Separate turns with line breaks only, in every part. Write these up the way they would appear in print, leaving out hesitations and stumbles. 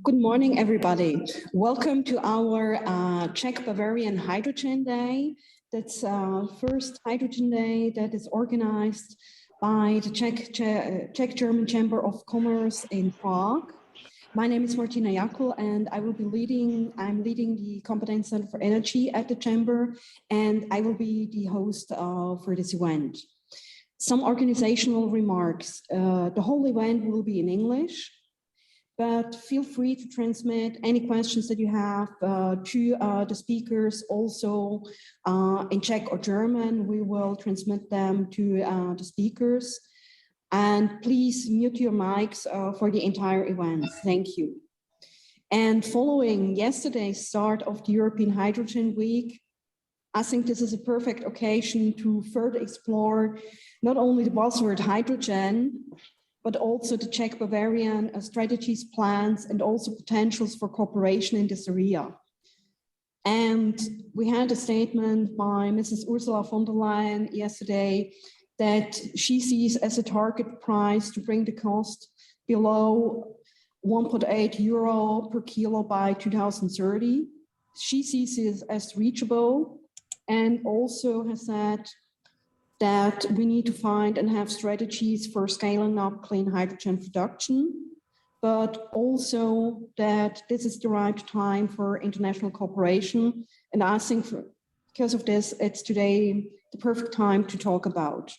Good morning, everybody. Welcome to our Czech-Bavarian Hydrogen Day. That's first Hydrogen Day that is organized by the Czech-German Chamber of Commerce in Prague. My name is Martina Jakel, and I'm leading the Competence Center for Energy at the Chamber, and I will be the host for this event. Some organizational remarks. The whole event will be in English, but feel free to transmit any questions that you have to the speakers also in Czech or German. We will transmit them to the speakers. And please mute your mics for the entire event. Thank you. And following yesterday's start of the European Hydrogen Week, I think this is a perfect occasion to further explore not only the buzzword hydrogen, but also the Czech-Bavarian strategies, plans, and also potentials for cooperation in this area. And we had a statement by Mrs. Ursula von der Leyen yesterday that she sees as a target price to bring the cost below 1.8 euro per kilo by 2030. She sees it as reachable, and also has said that we need to find and have strategies for scaling up clean hydrogen production, but also that this is the right time for international cooperation. And I think because of this, it's today the perfect time to talk about.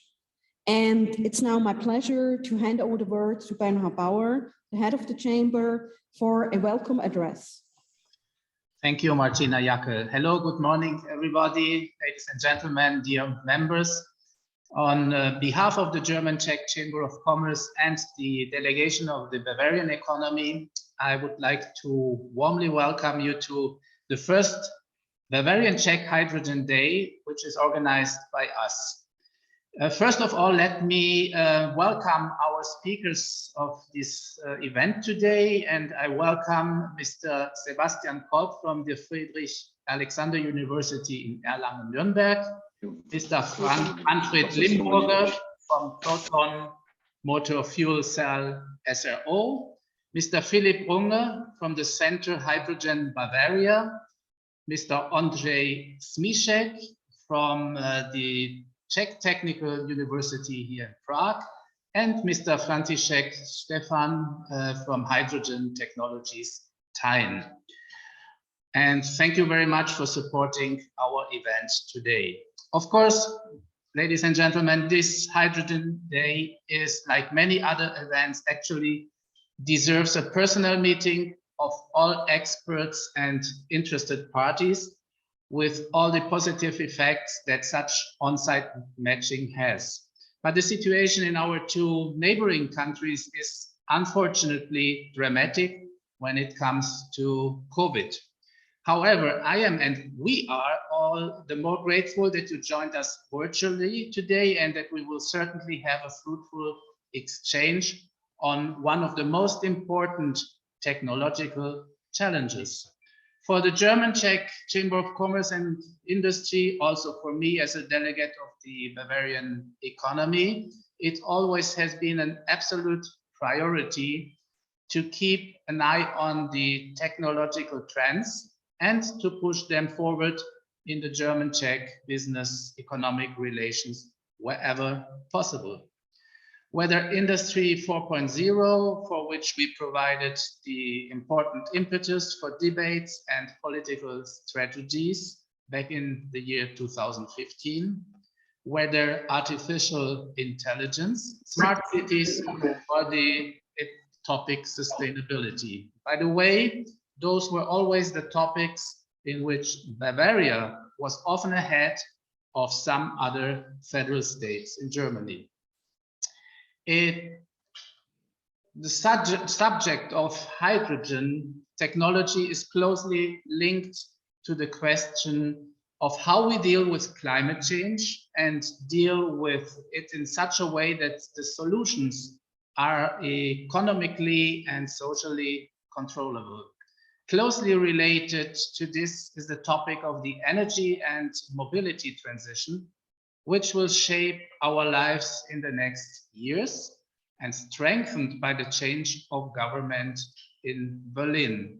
And it's now my pleasure to hand over the word to Bernhard Bauer, the head of the chamber, for a welcome address.
Thank you, Martina Jakel. Hello, good morning, everybody, ladies and gentlemen, dear members. On behalf of the German-Czech Chamber of Commerce and the delegation of the Bavarian economy, I would like to warmly welcome you to the first Bavarian Czech Hydrogen Day, which is organized by us. First of all, let me welcome our speakers of this event today, and I welcome Mr. Sebastian Kolb from the Friedrich Alexander University in Erlangen-Nürnberg, Mr. Manfred Limburger from Proton Motor Fuel Cell SRO, Mr. Philipp Runge from the Center Hydrogen Bavaria, Mr. Ondřej Smíšek from the Czech Technical University here in Prague, and Mr. František Stefan from Hydrogen Technologies Tallinn. And thank you very much for supporting our event today. Of course, ladies and gentlemen, this Hydrogen Day is, like many other events, actually deserves a personal meeting of all experts and interested parties, with all the positive effects that such on-site matching has. But the situation in our two neighboring countries is unfortunately dramatic when it comes to COVID. However, I am and we are all the more grateful that you joined us virtually today, and that we will certainly have a fruitful exchange on one of the most important technological challenges. For the German-Czech Chamber of Commerce and Industry, also for me as a delegate of the Bavarian economy, it always has been an absolute priority to keep an eye on the technological trends and to push them forward in the German-Czech business economic relations wherever possible. Whether Industry 4.0, for which we provided the important impetus for debates and political strategies back in the year 2015, whether artificial intelligence, smart cities, or the topic sustainability. By the way, those were always the topics in which Bavaria was often ahead of some other federal states in Germany. The subject of hydrogen technology is closely linked to the question of how we deal with climate change and deal with it in such a way that the solutions are economically and socially controllable. Closely related to this is the topic of the energy and mobility transition, which will shape our lives in the next years and strengthened by the change of government in Berlin.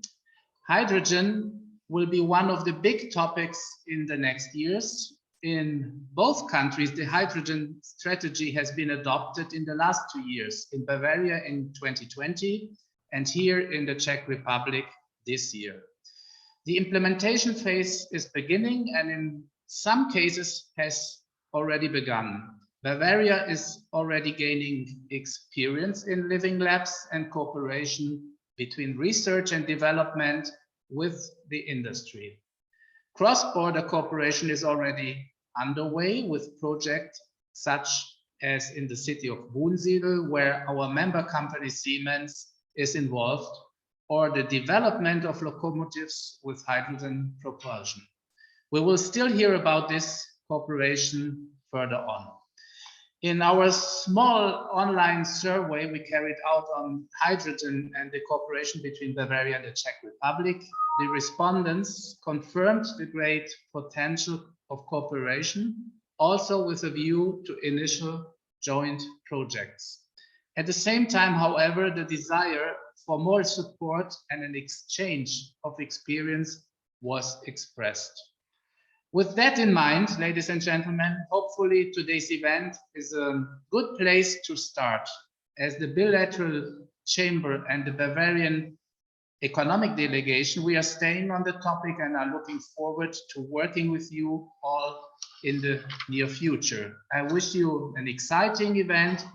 Hydrogen will be one of the big topics in the next years. In both countries, the hydrogen strategy has been adopted in the last 2 years, in Bavaria in 2020, and here in the Czech Republic this year. The implementation phase is beginning and in some cases has already begun. Bavaria is already gaining experience in living labs and cooperation between research and development with the industry. Cross-border cooperation is already underway with projects such as in the city of Wunsiedel, where our member company Siemens is involved, or the development of locomotives with hydrogen propulsion. We will still hear about this cooperation further on. In our small online survey we carried out on hydrogen and the cooperation between Bavaria and the Czech Republic, the respondents confirmed the great potential of cooperation, also with a view to initial joint projects. At the same time, however, the desire for more support and an exchange of experience was expressed. With that in mind, ladies and gentlemen, hopefully today's event is a good place to start, as the bilateral chamber and the Bavarian economic delegation, we are staying on the topic and are looking forward to working with you all in the near future. I wish you an exciting event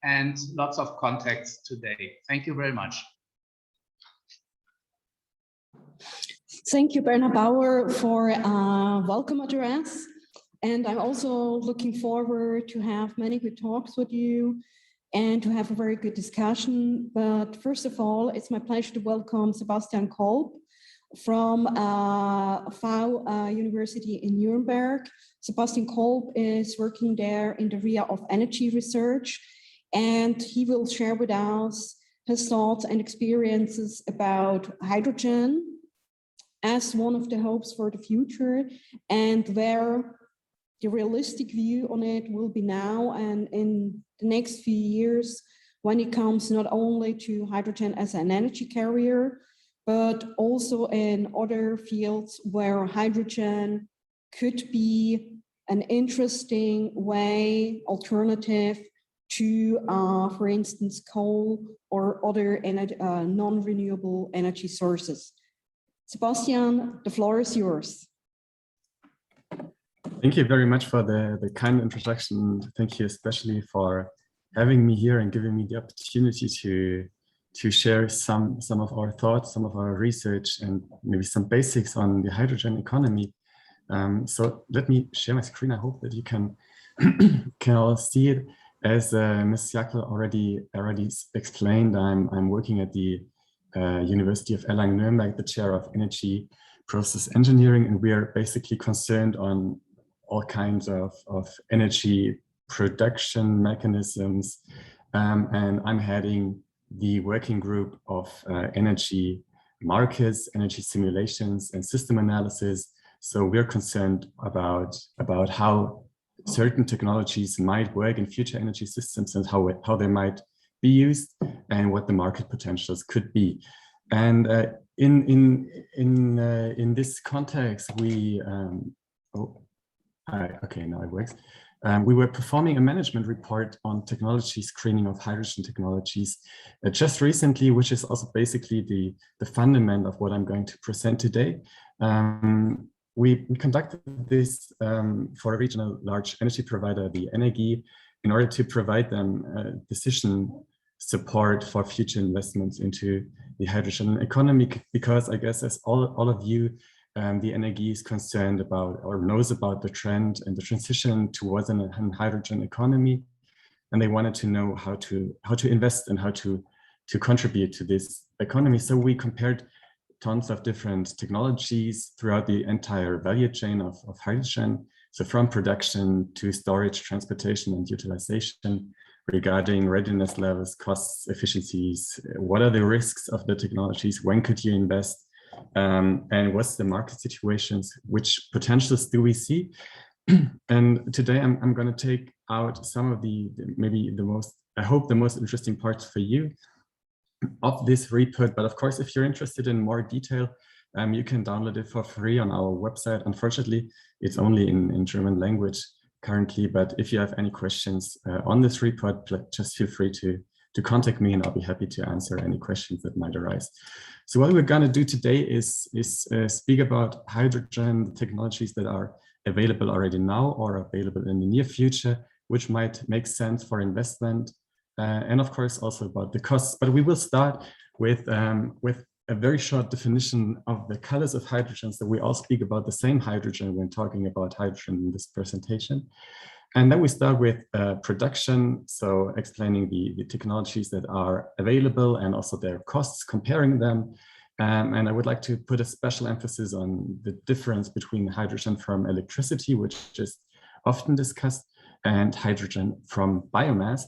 and lots of contacts today. Thank you very much.
Thank you, Bernhard Bauer, for a welcome address. And I'm also looking forward to have many good talks with you and to have a very good discussion. But first of all, it's my pleasure to welcome Sebastian Kolb from VU University in Nuremberg. Sebastian Kolb is working there in the area of energy research, and he will share with us his thoughts and experiences about hydrogen as one of the hopes for the future, and where the realistic view on it will be now and in the next few years, when it comes not only to hydrogen as an energy carrier, but also in other fields where hydrogen could be an interesting alternative to, for instance, coal or other non-renewable energy sources. Sebastian, the floor is yours.
Thank you very much for the kind introduction. Thank you especially for having me here and giving me the opportunity to share some of our thoughts, some of our research, and maybe some basics on the hydrogen economy. So let me share my screen. I hope that you can all see it. As Ms. Jackl already explained, I'm working at the University of Erlangen-Nuremberg, the chair of energy process engineering, and we are basically concerned on all kinds of energy production mechanisms, and I'm heading the working group of energy markets, energy simulations, and system analysis. So we're concerned about how certain technologies might work in future energy systems and how they might be used and what the market potentials could be. And in this context, we okay, now it works. We were performing a management report on technology screening of hydrogen technologies just recently, which is also basically the fundament of what I'm going to present today. We conducted this for a regional large energy provider, the Energie, in order to provide them decision support for future investments into the hydrogen economy, because I guess as all of you, the Energie is concerned about or knows about the trend and the transition towards a hydrogen economy, and they wanted to know how to invest and how to contribute to this economy. So we compared tons of different technologies throughout the entire value chain of hydrogen. So from production to storage, transportation, and utilization, regarding readiness levels, costs, efficiencies, what are the risks of the technologies, when could you invest, and what's the market situations, which potentials do we see? And today I'm going to take out some of maybe the most, I hope the most interesting parts for you. of this report. But of course, if you're interested in more detail, you can download it for free on our website. Unfortunately, it's only in German language currently, but if you have any questions on this report, just feel free to contact me and I'll be happy to answer any questions that might arise. So what we're going to do today is speak about hydrogen, the technologies that are available already now or available in the near future, which might make sense for investment, and of course also about the costs. But we will start with a very short definition of the colors of hydrogen, so we all speak about the same hydrogen when talking about hydrogen in this presentation. And then we start with production, so explaining the technologies that are available and also their costs, comparing them. And I would like to put a special emphasis on the difference between hydrogen from electricity, which is often discussed, and hydrogen from biomass.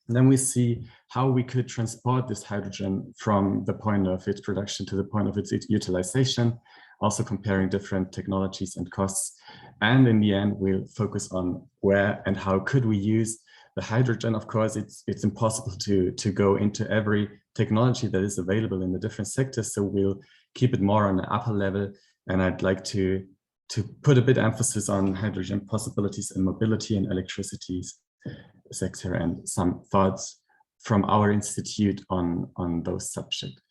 And then we see how we could transport this hydrogen from the point of its production to the point of its utilization, also comparing different technologies and costs. And in the end, we'll focus on where and how could we use the hydrogen. Of course, it's impossible to go into every technology that is available in the different sectors, so we'll keep it more on the upper level. And I'd like to put a bit emphasis on hydrogen possibilities in mobility and electricity sector and some thoughts from our institute on those subjects.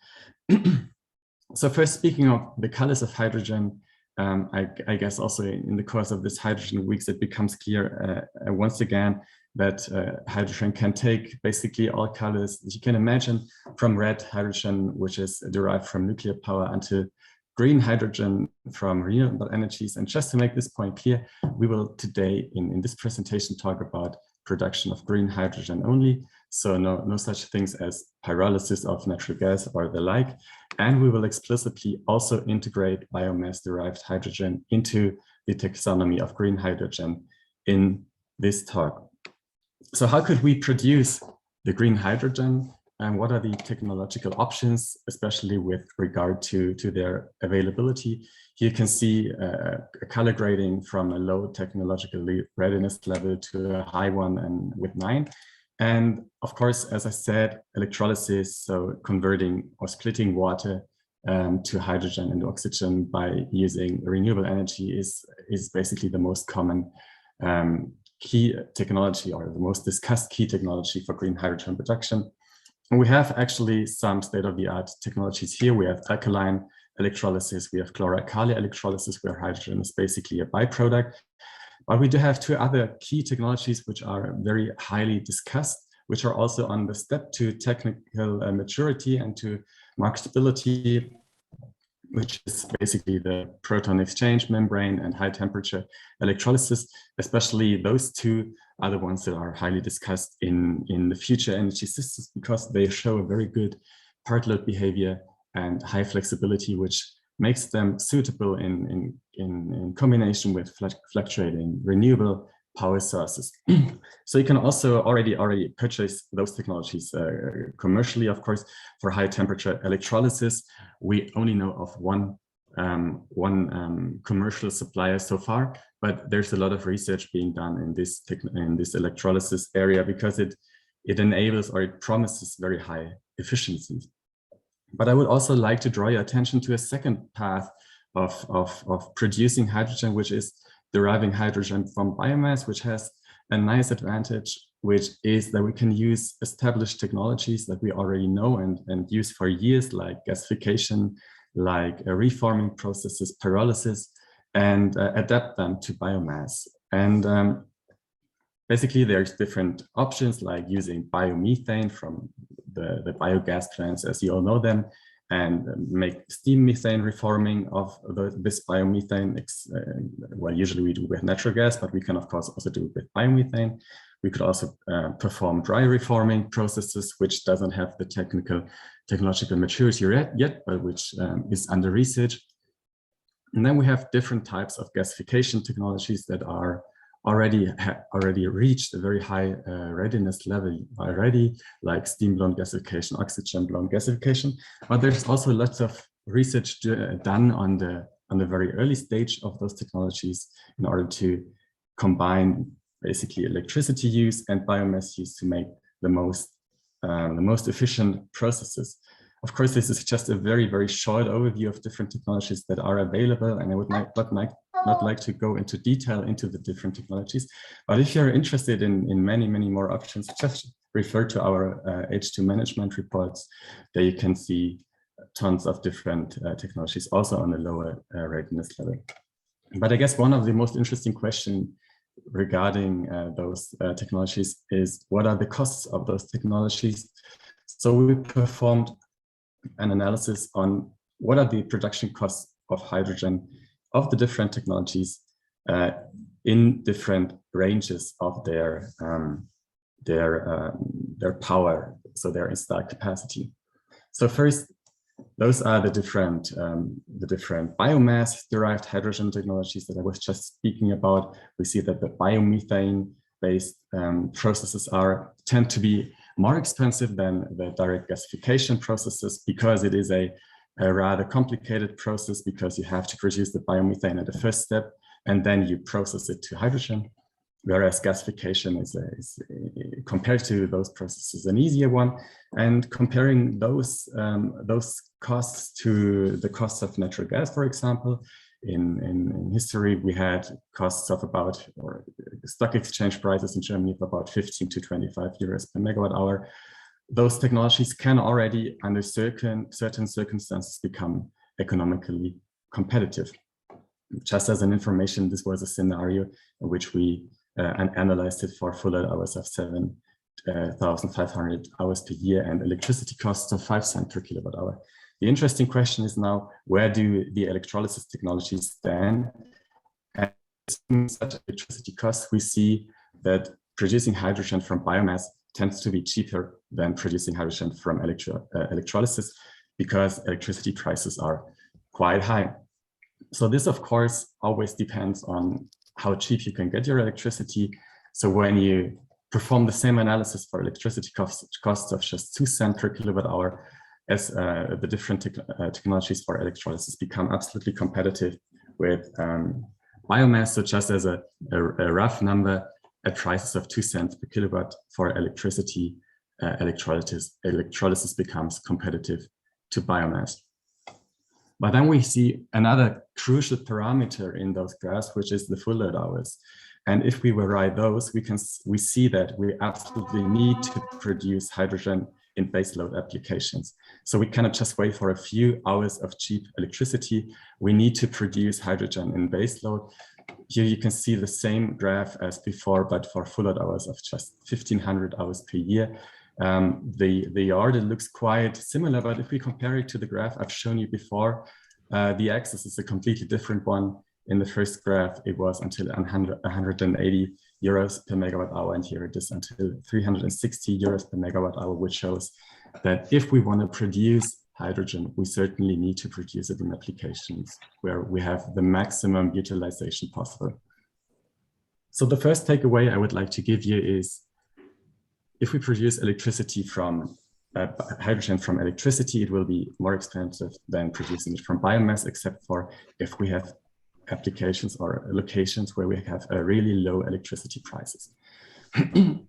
So first, speaking of the colors of hydrogen, I guess also in the course of this hydrogen weeks, it becomes clear once again that hydrogen can take basically all colors that you can imagine, from red hydrogen, which is derived from nuclear power, until green hydrogen from renewable energies. And just to make this point clear, we will today in this presentation talk about production of green hydrogen only. So no such things as pyrolysis of natural gas or the like. And we will explicitly also integrate biomass derived hydrogen into the taxonomy of green hydrogen in this talk. So how could we produce the green hydrogen, and what are the technological options, especially with regard to their availability? Here you can see a color grading from a low technological readiness level to a high one, and with 9. And of course, as I said, electrolysis, so converting or splitting water to hydrogen and oxygen by using renewable energy is basically the most common key technology, or the most discussed key technology for green hydrogen production. And we have actually some state-of-the-art technologies here. We have alkaline electrolysis, we have chloralkali electrolysis, where hydrogen is basically a byproduct. But we do have 2 other key technologies which are very highly discussed, which are also on the step to technical maturity and to marketability, which is basically the proton exchange membrane and high temperature electrolysis. Especially those 2 are the ones that are highly discussed in the future energy systems, because they show a very good part load behavior and high flexibility, which makes them suitable in combination with fluctuating renewable power sources. So you can also already purchase those technologies commercially. Of course, for high temperature electrolysis, we only know of one commercial supplier so far, but there's a lot of research being done in this electrolysis area, because it enables, or it promises, very high efficiencies. But I would also like to draw your attention to a second path of producing hydrogen, which is deriving hydrogen from biomass, which has a nice advantage, which is that we can use established technologies that we already know and use for years, like gasification, like reforming processes, pyrolysis, and adapt them to biomass. And basically, there's different options, like using biomethane from the biogas plants, as you all know them, and make steam methane reforming of this biomethane. Well, usually we do with natural gas, but we can of course also do it with biomethane. We could also perform dry reforming processes, which doesn't have the technological maturity yet, but which is under research. And then we have different types of gasification technologies that are already reached a very high readiness level already, like steam blown gasification, oxygen blown gasification. But there's also lots of research done on the very early stage of those technologies in order to combine basically electricity use and biomass use to make the most most efficient processes. Of course, this is just a very, very short overview of different technologies that are available, and I would not like to go into detail into the different technologies. But if you're interested in many, many more options, just refer to our H2 management reports. There you can see tons of different technologies, also on a lower readiness level. But I guess one of the most interesting questions regarding those technologies is, what are the costs of those technologies? So we performed an analysis on what are the production costs of hydrogen of the different technologies in different ranges of their power, so their installed capacity. So first, those are the different biomass derived hydrogen technologies that I was just speaking about. We see that the biomethane based processes tend to be more expensive than the direct gasification processes, because it is a rather complicated process, because you have to produce the biomethane at the first step and then you process it to hydrogen. Whereas gasification is compared to those processes an easier one. And comparing those costs to the costs of natural gas, for example, in history, we had costs of about, or stock exchange prices in Germany of about 15 to 25 euros per megawatt hour. Those technologies can already, under certain circumstances, become economically competitive. Just as an information, this was a scenario in which we analyzed it for full load hours of 7,500 hours per year and electricity costs of 5 cents per kilowatt hour. The interesting question is now, where do the electrolysis technologies stand? And in such electricity costs, we see that producing hydrogen from biomass tends to be cheaper than producing hydrogen from electrolysis, because electricity prices are quite high. So this, of course, always depends on how cheap you can get your electricity. So when you perform the same analysis for electricity costs of just 2 cents per kilowatt hour, as the different technologies for electrolysis become absolutely competitive with biomass. So just as a rough number, at prices of 2 cents per kilowatt for electricity, electrolysis becomes competitive to biomass. But then we see another crucial parameter in those graphs, which is the full load hours. And if we override those, we see that we absolutely need to produce hydrogen in baseload applications. So we cannot just wait for a few hours of cheap electricity. We need to produce hydrogen in baseload. Here you can see the same graph as before, but for full load hours of just 1,500 hours per year. The order looks quite similar, but if we compare it to the graph I've shown you before, the axis is a completely different one. In the first graph, it was until 180 euros per megawatt hour, and here it is until 360 euros per megawatt hour, which shows that if we want to produce hydrogen, we certainly need to produce it in applications where we have the maximum utilization possible. So the first takeaway I would like to give you is, if we produce electricity from hydrogen from electricity, it will be more expensive than producing it from biomass, except for if we have applications or locations where we have a really low electricity prices.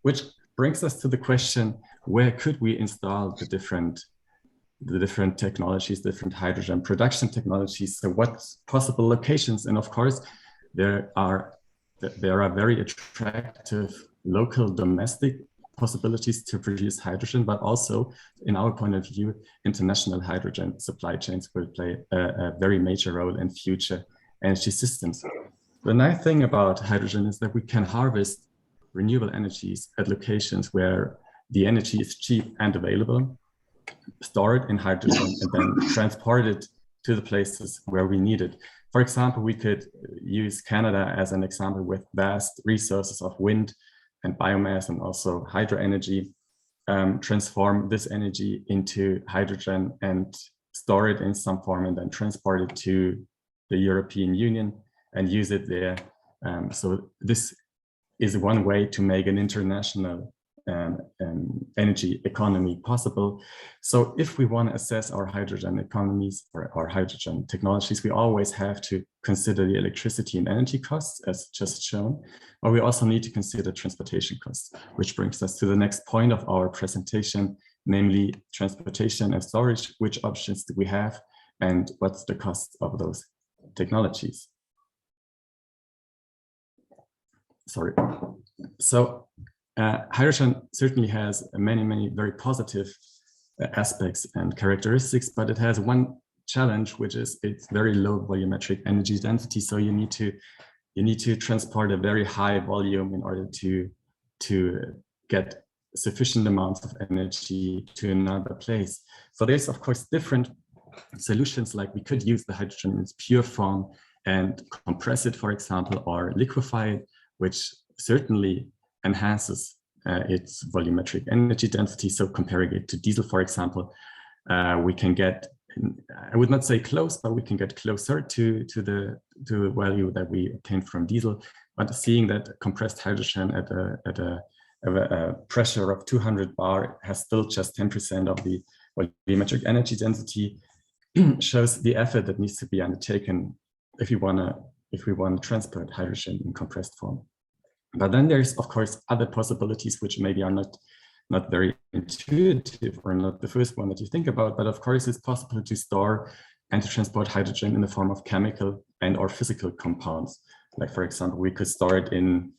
Which brings us to the question, where could we install the different technologies, different hydrogen production technologies? So what possible locations? And of course, there are very attractive local domestic possibilities to produce hydrogen, but also, in our point of view, international hydrogen supply chains will play a very major role in future energy systems. The nice thing about hydrogen is that we can harvest renewable energies at locations where the energy is cheap and available, store it in hydrogen, and then transport it to the places where we need it. For example, we could use Canada as an example, with vast resources of wind and biomass and also hydro energy, transform this energy into hydrogen and store it in some form, and then transport it to the European Union and use it there. So this is one way to make an international energy economy possible. So if we want to assess our hydrogen economies or our hydrogen technologies, we always have to consider the electricity and energy costs, as just shown, or we also need to consider transportation costs, which brings us to the next point of our presentation, namely transportation and storage. Which options do we have, and what's the cost of those technologies? Sorry. So hydrogen certainly has many very positive aspects and characteristics, but it has one challenge, which is its very low volumetric energy density. So you need to transport a very high volume in order to get sufficient amounts of energy to another place. So there's of course different solutions, like we could use the hydrogen in its pure form and compress it, for example, or liquefy it, which certainly enhances its volumetric energy density. So comparing it to diesel, for example, we can get, I would not say close, but we can get closer to the value that we obtained from diesel. But seeing that compressed hydrogen at a pressure of 200 bar has still just 10% of the volumetric energy density shows the effort that needs to be undertaken if we want to transport hydrogen in compressed form. But then there's of course other possibilities which maybe are not very intuitive or not the first one that you think about, but of course it's possible to store and to transport hydrogen in the form of chemical and or physical compounds. Like for example, we could store it in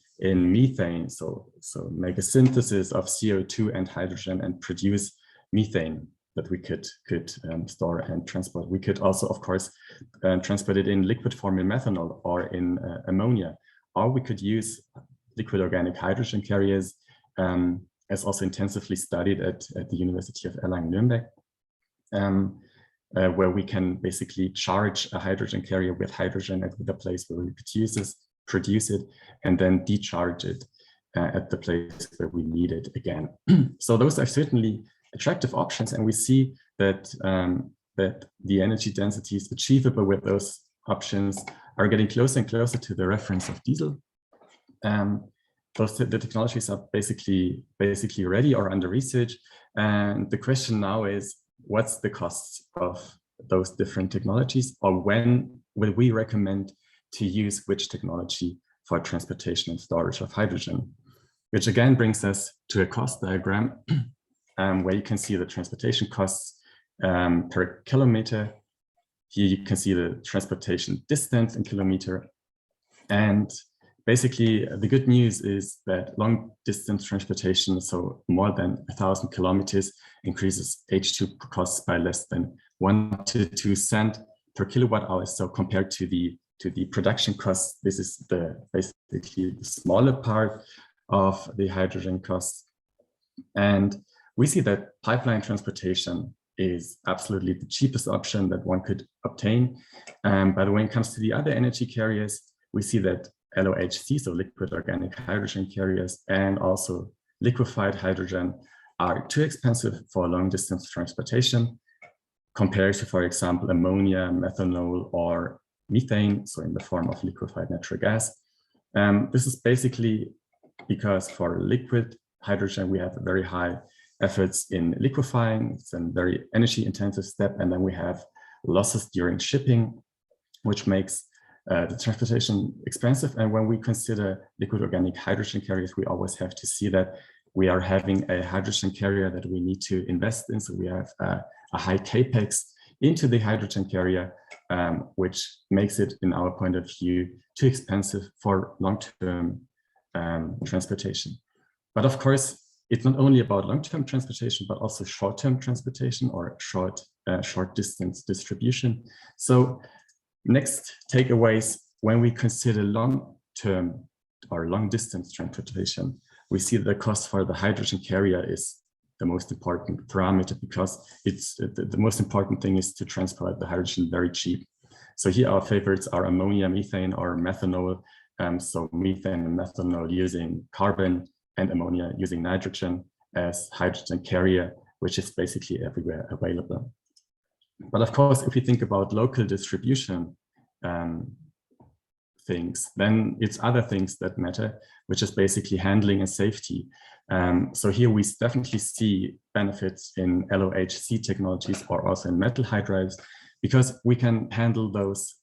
methane, so make a synthesis of CO2 and hydrogen and produce methane that we could store and transport. We could also, of course, transport it in liquid form in methanol or in ammonia, or we could use liquid organic hydrogen carriers, as also intensively studied at the University of Erlangen-Nuremberg, where we can basically charge a hydrogen carrier with hydrogen at the place where we produce it, and then decharge it at the place where we need it again. So those are certainly attractive options, and we see that that the energy densities achievable with those options are getting closer and closer to the reference of diesel. The technologies are basically ready or under research, and the question now is, what's the cost of those different technologies, or when will we recommend to use which technology for transportation and storage of hydrogen? Which again brings us to a cost diagram where you can see the transportation costs per kilometer. Here you can see the transportation distance in kilometer. And basically the good news is that long distance transportation, so more than 1,000 kilometers, increases H2 costs by less than 1 to 2 cents per kilowatt hour. So compared to the production costs, this is basically the smaller part of the hydrogen costs. And we see that pipeline transportation is absolutely the cheapest option that one could obtain. By the way, when it comes to the other energy carriers, we see that LOHC, so liquid organic hydrogen carriers, and also liquefied hydrogen are too expensive for long distance transportation compared to, for example, ammonia, methanol, or methane, so in the form of liquefied natural gas. This is basically because for liquid hydrogen, we have very high efforts in liquefying. It's a very energy intensive step. And then we have losses during shipping, which makes the transportation expensive. And when we consider liquid organic hydrogen carriers, we always have to see that we are having a hydrogen carrier that we need to invest in. So we have a high capex into the hydrogen carrier, which makes it, in our point of view, too expensive for long-term transportation. But of course, it's not only about long-term transportation, but also short-term transportation or short distance distribution. So next takeaways, when we consider long-term or long-distance transportation, we see the cost for the hydrogen carrier is the most important parameter, because it's the most important thing is to transport the hydrogen very cheap. So here our favorites are ammonia, methane, or methanol. So methane and methanol using carbon, and ammonia using nitrogen as hydrogen carrier, which is basically everywhere available. But of course, if you think about local distribution things, then it's other things that matter, which is basically handling and safety. So here we definitely see benefits in LOHC technologies or also in metal hydrides, because we can handle those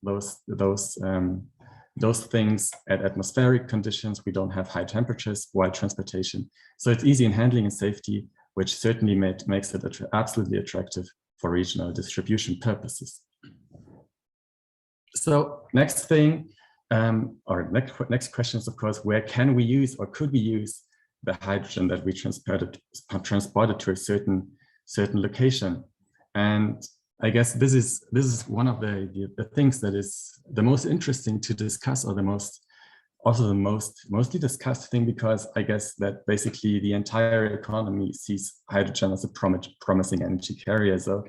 things at atmospheric conditions. We don't have high temperatures while transportation. So it's easy in handling and safety, which certainly makes it absolutely attractive for regional distribution purposes. So next thing, or next question is, of course, where can we use or could we use the hydrogen that we transported to a certain location? And I guess this is one of the things that is the most interesting to discuss, or the mostly discussed thing, because I guess that basically the entire economy sees hydrogen as a promising energy carrier. So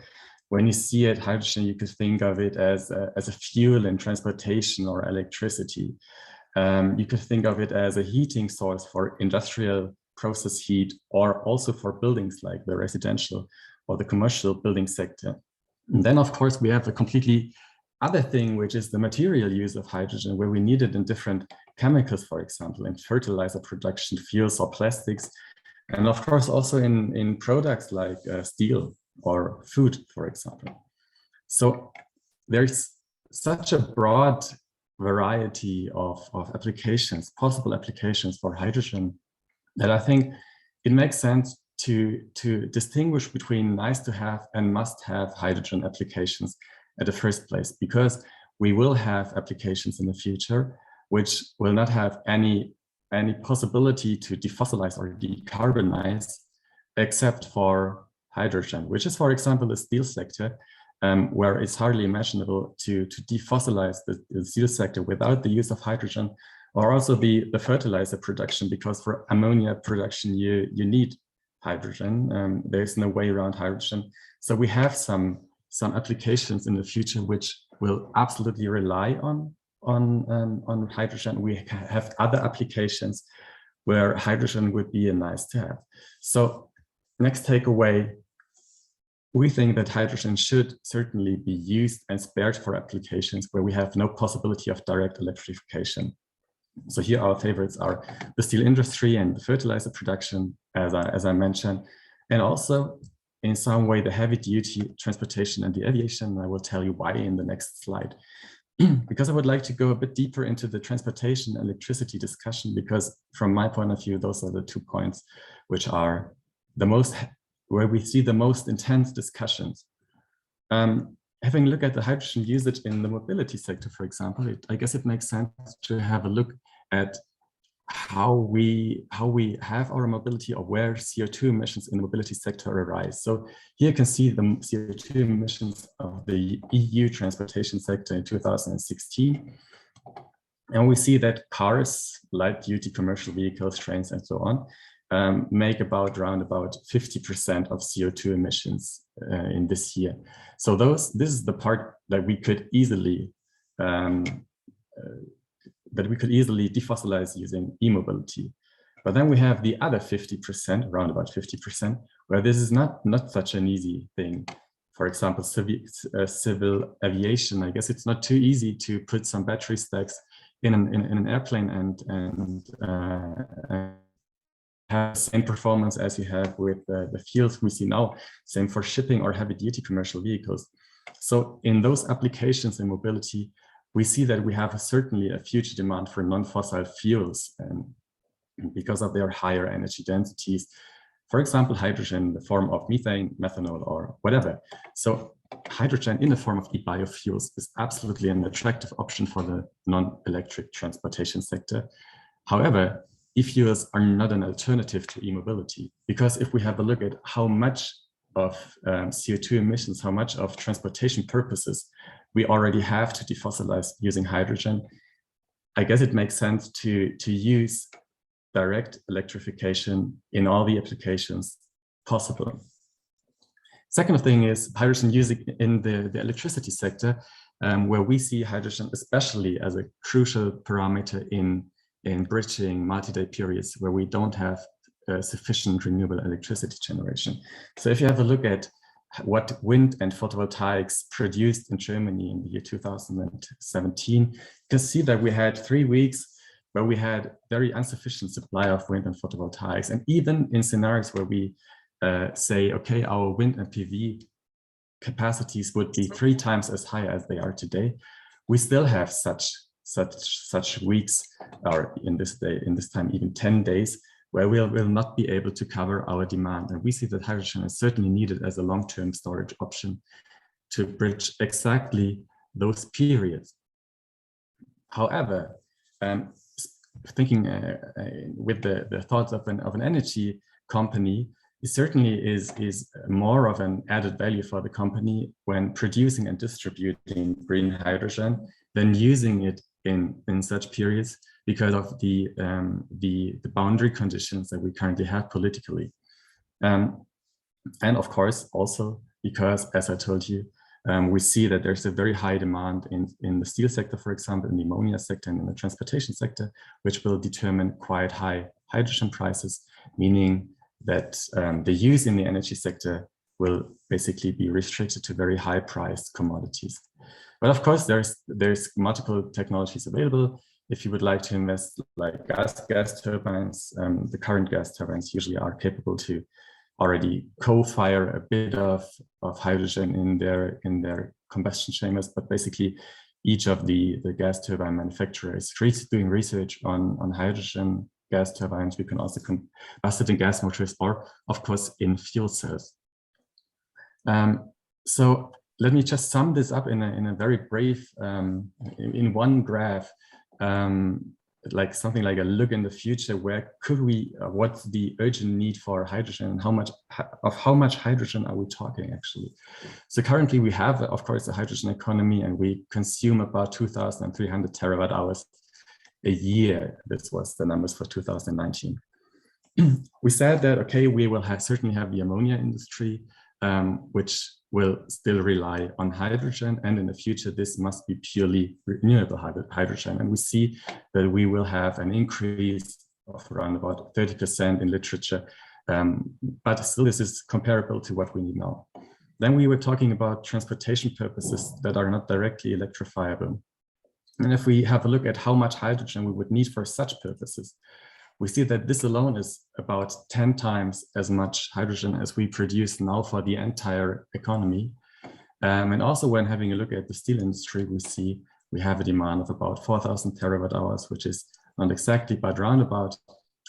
when you see it, hydrogen, you could think of it as a fuel in transportation or electricity. You could think of it as a heating source for industrial process heat, or also for buildings like the residential or the commercial building sector. And then, of course, we have a completely other thing, which is the material use of hydrogen, where we need it in different chemicals, for example, in fertilizer production, fuels or plastics, and of course also in products like steel or food, for example. So there's such a broad variety of applications, possible applications for hydrogen, that I think it makes sense to distinguish between nice to have and must have hydrogen applications at the first place, because we will have applications in the future which will not have any possibility to defossilize or decarbonize except for hydrogen, which is, for example, the steel sector, where it's hardly imaginable to defossilize the steel sector without the use of hydrogen, or also the fertilizer production, because for ammonia production you need hydrogen. There's no way around hydrogen. So we have some applications in the future which will absolutely rely on hydrogen. We have other applications where hydrogen would be a nice to have. So next takeaway, we think that hydrogen should certainly be used and spared for applications where we have no possibility of direct electrification. So here our favorites are the steel industry and the fertilizer production, as I mentioned, and also in some way the heavy duty transportation and the aviation. I will tell you why in the next slide. Because I would like to go a bit deeper into the transportation and electricity discussion, because from my point of view, those are the 2 points which are the most, where we see the most intense discussions. Having a look at the hydrogen usage in the mobility sector, for example, I guess it makes sense to have a look at how we have our mobility, or where CO2 emissions in the mobility sector arise. So here you can see the CO2 emissions of the EU transportation sector in 2016. And we see that cars, light duty commercial vehicles, trains, and so on, make around about 50% of CO2 emissions in this year. So this is the part that we could easily defossilize using e-mobility. But then we have the other 50%, around about 50%, where this is not such an easy thing. For example, civil aviation. I guess it's not too easy to put some battery stacks in an airplane and have the same performance as you have with the fuels we see now. Same for shipping or heavy duty commercial vehicles. So in those applications in mobility, we see that we have certainly a future demand for non-fossil fuels, because of their higher energy densities. For example, hydrogen in the form of methane, methanol, or whatever. So hydrogen in the form of e-biofuels is absolutely an attractive option for the non-electric transportation sector. However, e-fuels are not an alternative to e-mobility, because if we have a look at how much of CO2 emissions, how much of transportation purposes we already have to defossilize using hydrogen, I guess it makes sense to use direct electrification in all the applications possible. Second thing is hydrogen using in the electricity sector, where we see hydrogen especially as a crucial parameter in bridging multi-day periods where we don't have sufficient renewable electricity generation. So if you have a look at what wind and photovoltaics produced in Germany in the year 2017, you can see that we had 3 weeks where we had very insufficient supply of wind and photovoltaics. And even in scenarios where we say, okay, our wind and PV capacities would be 3 times as high as they are today, we still have such weeks, or in this time even 10 days, where we will not be able to cover our demand. And we see that hydrogen is certainly needed as a long-term storage option to bridge exactly those periods. However, thinking with the thoughts of an energy company, it certainly is more of an added value for the company when producing and distributing green hydrogen than using it in such periods, because of the boundary conditions that we currently have politically. And of course, also because, as I told you, we see that there's a very high demand in the steel sector, for example, in the ammonia sector and in the transportation sector, which will determine quite high hydrogen prices, meaning that the use in the energy sector will basically be restricted to very high priced commodities. But of course, there's multiple technologies available. If you would like to invest like gas turbines, the current gas turbines usually are capable to already co-fire a bit of hydrogen in their combustion chambers. But basically, each of the gas turbine manufacturers is doing research on hydrogen gas turbines. We can also combust it in gas motors, or of course in fuel cells. So let me just sum this up in a very brief, in one graph, like something like a look in the future. Where could we? What's the urgent need for hydrogen, and how much hydrogen are we talking actually? So currently we have, of course, a hydrogen economy, and we consume about 2,300 terawatt hours a year. This was the numbers for 2019. We said that, okay, we will certainly have the ammonia industry, which will still rely on hydrogen, and in the future this must be purely renewable hydrogen. And we see that we will have an increase of around about 30% in literature, but still this is comparable to what we need now. Then we were talking about transportation purposes that are not directly electrifiable. And if we have a look at how much hydrogen we would need for such purposes, we see that this alone is about 10 times as much hydrogen as we produce now for the entire economy. And also when having a look at the steel industry, we see we have a demand of about 4,000 terawatt hours, which is not exactly, but round about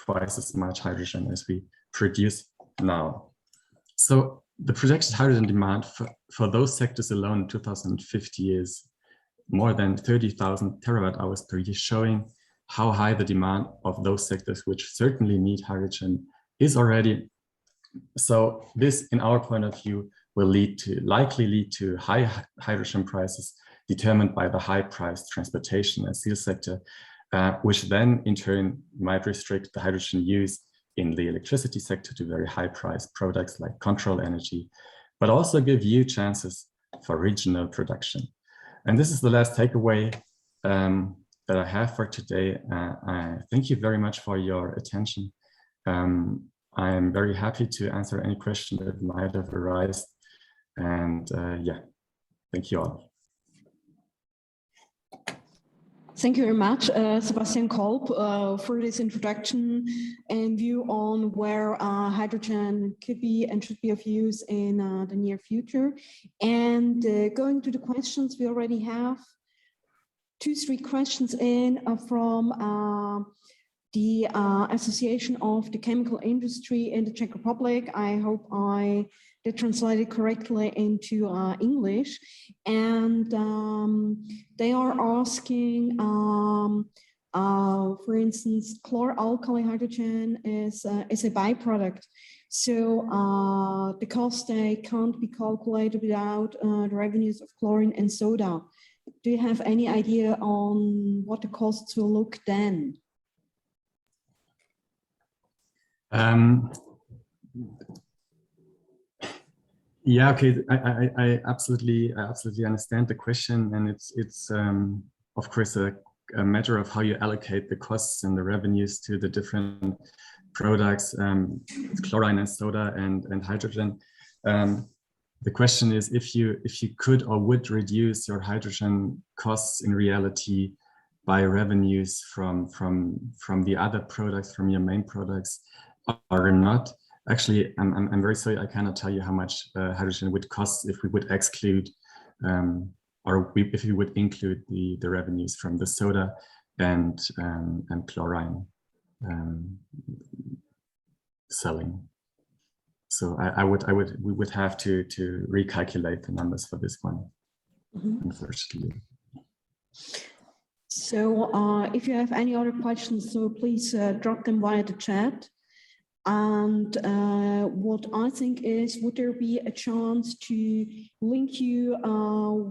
twice as much hydrogen as we produce now. So the projected hydrogen demand for those sectors alone in 2050 is more than 30,000 terawatt hours per year, showing how high the demand of those sectors which certainly need hydrogen is already. So this, in our point of view, will likely lead to high hydrogen prices determined by the high-priced transportation and steel sector, which then in turn might restrict the hydrogen use in the electricity sector to very high-priced products like control energy, but also give huge chances for regional production. And this is the last takeaway that I have for today. I thank you very much for your attention. I am very happy to answer any question that might have arisen. And yeah, thank you all.
Thank you very much, Sebastian Kolb, for this introduction and view on where hydrogen could be and should be of use in the near future. And going to the questions, we already have 2-3 questions in from the Association of the Chemical Industry in the Czech Republic. I hope I did translate it correctly into English. And they are asking, for instance, chlor-alkali hydrogen is a byproduct. So the cost they can't be calculated without the revenues of chlorine and soda. Do you have any idea on what the costs will look then?
Yeah, okay. I absolutely understand the question, and it's of course a matter of how you allocate the costs and the revenues to the different products, chlorine and soda and hydrogen. the question is, if you could or would reduce your hydrogen costs in reality by revenues from the other products, from your main products, or not. Actually, I'm very sorry, I cannot tell you how much hydrogen would cost if we would exclude if we would include the revenues from the soda and chlorine selling. So we would have to recalculate the numbers for this one, unfortunately.
So if you have any other questions, so please drop them via the chat. And what I think is, would there be a chance to link you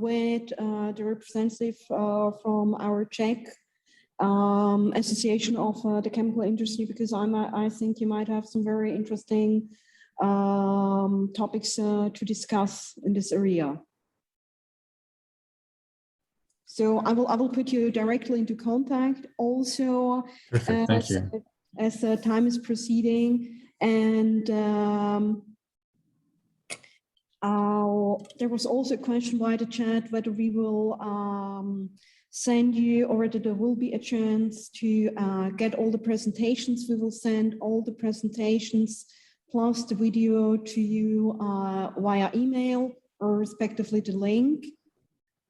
with the representative from our Czech Association of the Chemical Industry, because I think you might have some very interesting topics to discuss in this area. So I will put you directly into contact. Also,
perfect. Thank you.
As time is proceeding, and there was also a question by the chat whether we will send you, or whether there will be a chance to get all the presentations. We will send all the presentations plus the video to you via email, or respectively the link.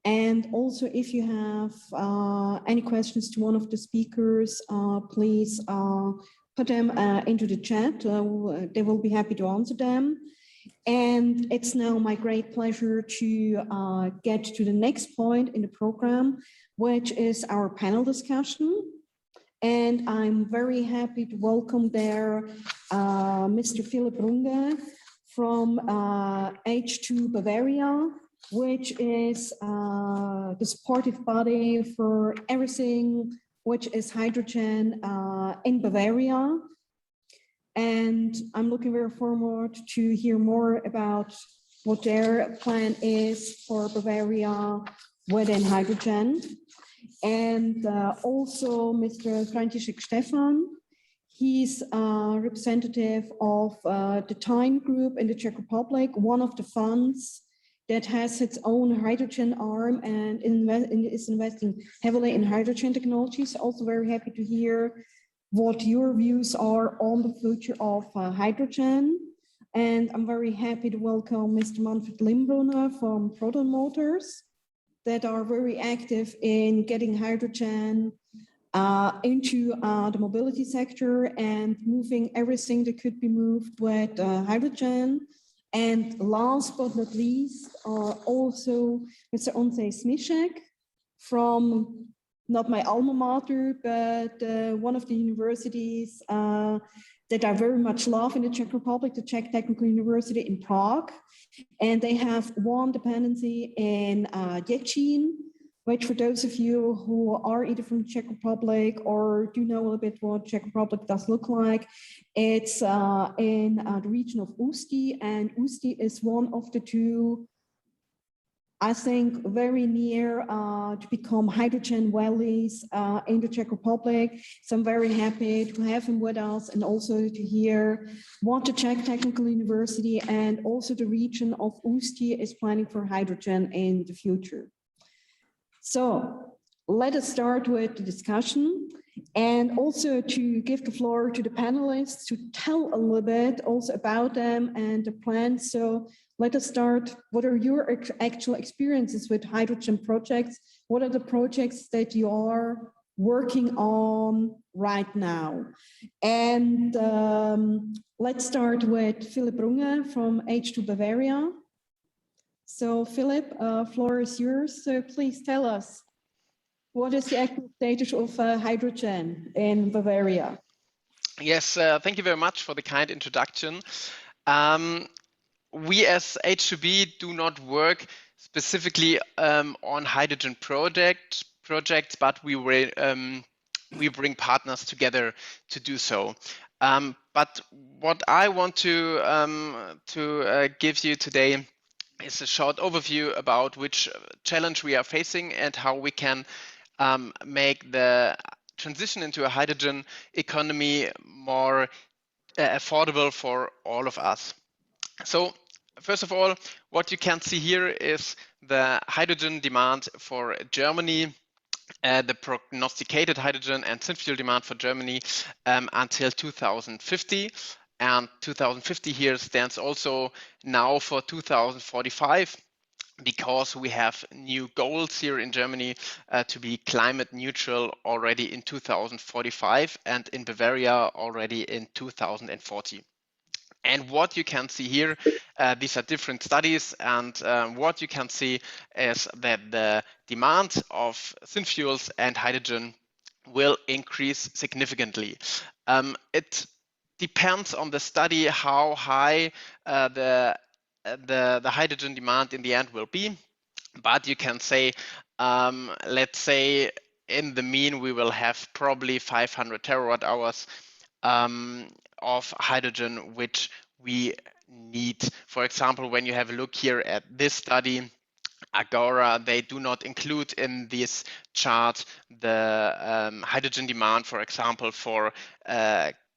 And also, if you have any questions to one of the speakers, please put them into the chat. They will be happy to answer them. And it's now my great pleasure to get to the next point in the program, which is our panel discussion. And I'm very happy to welcome there Mr. Philipp Runge from H2-Bavaria, which is the supportive body for everything which is hydrogen in Bavaria. And I'm looking very forward to hear more about what their plan is for Bavaria within hydrogen. And also Mr. František Stefan. He's a representative of the Time Group in the Czech Republic, one of the funds that has its own hydrogen arm and is investing heavily in hydrogen technologies. Also very happy to hear what your views are on the future of hydrogen. And I'm very happy to welcome Mr. Manfred Limbrunner from Proton Motors, that are very active in getting hydrogen into the mobility sector and moving everything that could be moved with hydrogen. And last but not least, also Mr. Ondřej Smišek from, not my alma mater, but one of the universities that I very much love in the Czech Republic, the Czech Technical University in Prague. And they have one dependency in Děčín, which, for those of you who are either from the Czech Republic or do know a little bit what Czech Republic does look like, it's in the region of Ústí, and Ústí is one of the two, I think, very near to become hydrogen valleys in the Czech Republic. So I'm very happy to have him with us, and also to hear what the Czech Technical University and also the region of Ústí is planning for hydrogen in the future. So let us start with the discussion, and also to give the floor to the panelists to tell a little bit also about them and the plans. So let us start. What are your actual experiences with hydrogen projects? What are the projects that you are working on right now? And let's start with Philipp Runge from H2-Bavaria. So Philipp, floor is yours. So please tell us, what is the actual status of hydrogen in Bavaria?
Yes, thank you very much for the kind introduction. We as H2B do not work specifically on hydrogen projects, but we bring partners together to do so. But what I want to give you today is a short overview about which challenge we are facing and how we can make the transition into a hydrogen economy more affordable for all of us. So First of all, what you can see here is the hydrogen demand for Germany, the prognosticated hydrogen and synfuel demand for Germany until 2050. And 2050 here stands also now for 2045, because we have new goals here in Germany to be climate neutral already in 2045 and in Bavaria already in 2040. And what you can see here, these are different studies, and what you can see is that the demand of synfuels and hydrogen will increase significantly. It depends on the study how high the hydrogen demand in the end will be, but you can say, let's say in the mean we will have probably 500 terawatt hours of hydrogen which we need. For example, when you have a look here at this study, Agora, they do not include in this chart the hydrogen demand, for example, for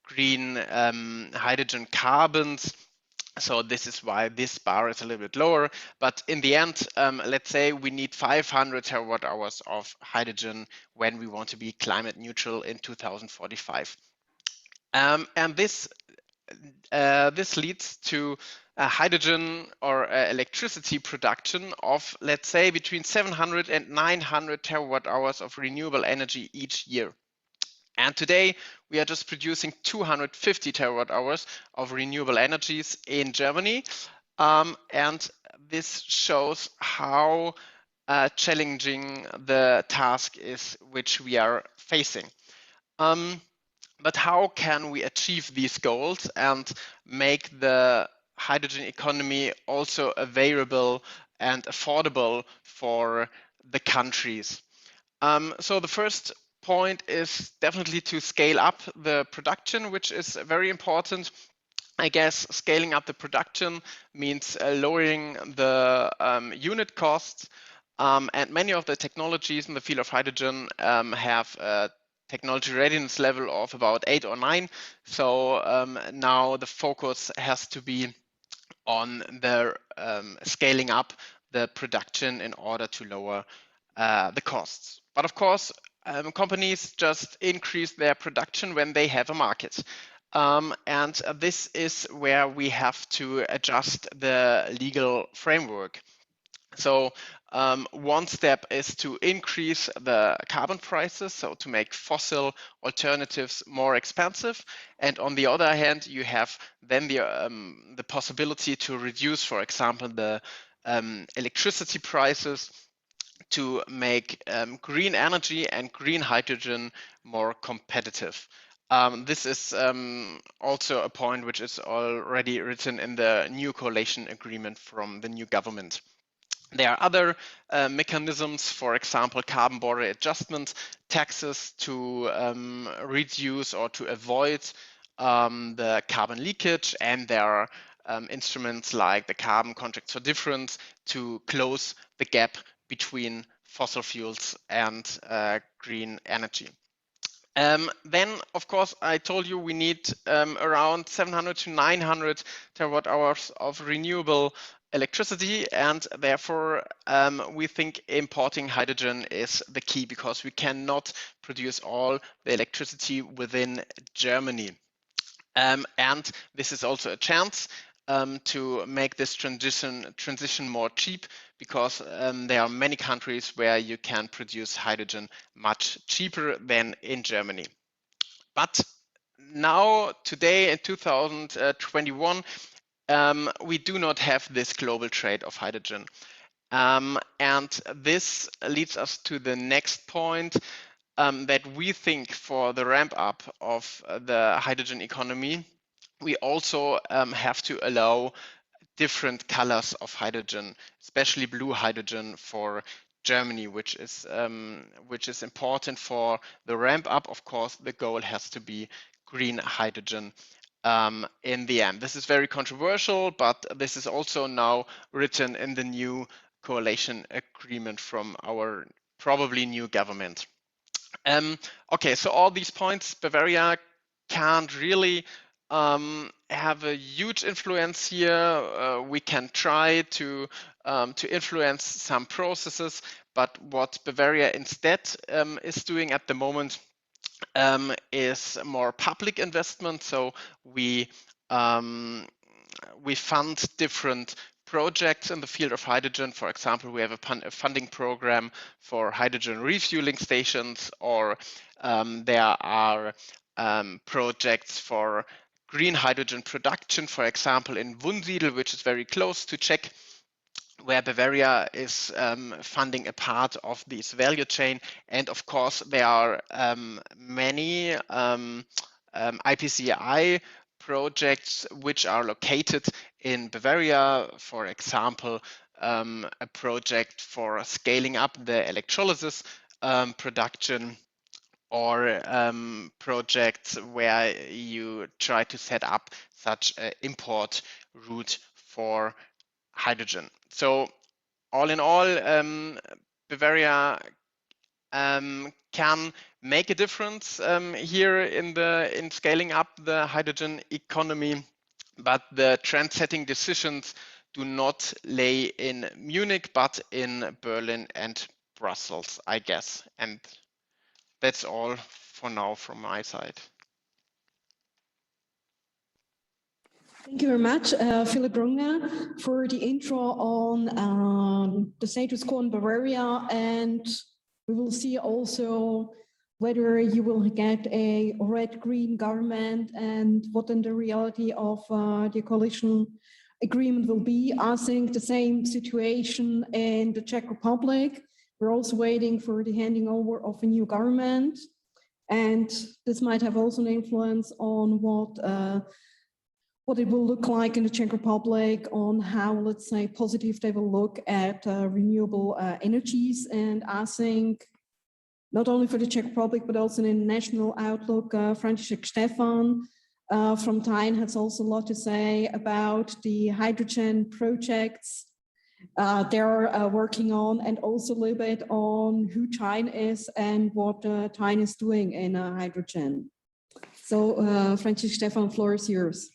green hydrogen carbons. So this is why this bar is a little bit lower. But in the end, let's say we need 500 terawatt hours of hydrogen when we want to be climate neutral in 2045. And this leads to hydrogen or electricity production of, let's say, between 700 and 900 terawatt hours of renewable energy each year. And today we are just producing 250 terawatt hours of renewable energies in Germany. And this shows how challenging the task is which we are facing. But how can we achieve these goals and make the hydrogen economy also available and affordable for the countries? So the first point is definitely to scale up the production, which is very important. I guess scaling up the production means lowering the unit costs, and many of the technologies in the field of hydrogen have a technology readiness level of about 8 or 9. So now the focus has to be on the scaling up the production in order to lower the costs. But of course, companies just increase their production when they have a market. And this is where we have to adjust the legal framework. So one step is to increase the carbon prices, so to make fossil alternatives more expensive. And on the other hand, you have then the possibility to reduce, for example, the electricity prices to make green energy and green hydrogen more competitive. This is also a point which is already written in the new coalition agreement from the new government. There are other mechanisms, for example, carbon border adjustment taxes to reduce or to avoid the carbon leakage, and there are instruments like the carbon contracts for difference to close the gap between fossil fuels and green energy. Then, of course, I told you we need around 700 to 900 terawatt hours of renewable electricity, and therefore we think importing hydrogen is the key, because we cannot produce all the electricity within Germany. And this is also a chance to make this transition more cheap, because there are many countries where you can produce hydrogen much cheaper than in Germany. But now, today in 2021, we do not have this global trade of hydrogen. And this leads us to the next point, that we think for the ramp up of the hydrogen economy, we also have to allow different colors of hydrogen, especially blue hydrogen for Germany, which is important for the ramp up. Of course, the goal has to be green hydrogen in the end. This is very controversial, but this is also now written in the new coalition agreement from our probably new government. Okay, so all these points, Bavaria can't really have a huge influence here. We can try to influence some processes, but what Bavaria instead is doing at the moment is more public investment. So we fund different projects in the field of hydrogen. For example, we have a funding program for hydrogen refueling stations, or there are projects for green hydrogen production, for example, in Wunsiedel, which is very close to Czech, where Bavaria is funding a part of this value chain. And of course, there are many IPCEI projects which are located in Bavaria. For example, a project for scaling up the electrolysis production, or projects where you try to set up such an import route for hydrogen. So all in all, Bavaria can make a difference here in scaling up the hydrogen economy, but the trend-setting decisions do not lay in Munich, but in Berlin and Brussels, I guess. And that's all for now from my side.
Thank you very much, Philip Runge, for the intro on the status quo in Bavaria. And we will see also whether you will get a red-green government and what in the reality of the coalition agreement will be. I think the same situation in the Czech Republic. We're also waiting for the handing over of a new government. And this might have also an influence on what it will look like in the Czech Republic, on how, let's say, positive they will look at renewable energies. And I think not only for the Czech Republic, but also in the national outlook, František Štefan from Tyne has also a lot to say about the hydrogen projects they're working on, and also a little bit on who Tyne is and what Tyne is doing in hydrogen. So František Štefan, floor is yours.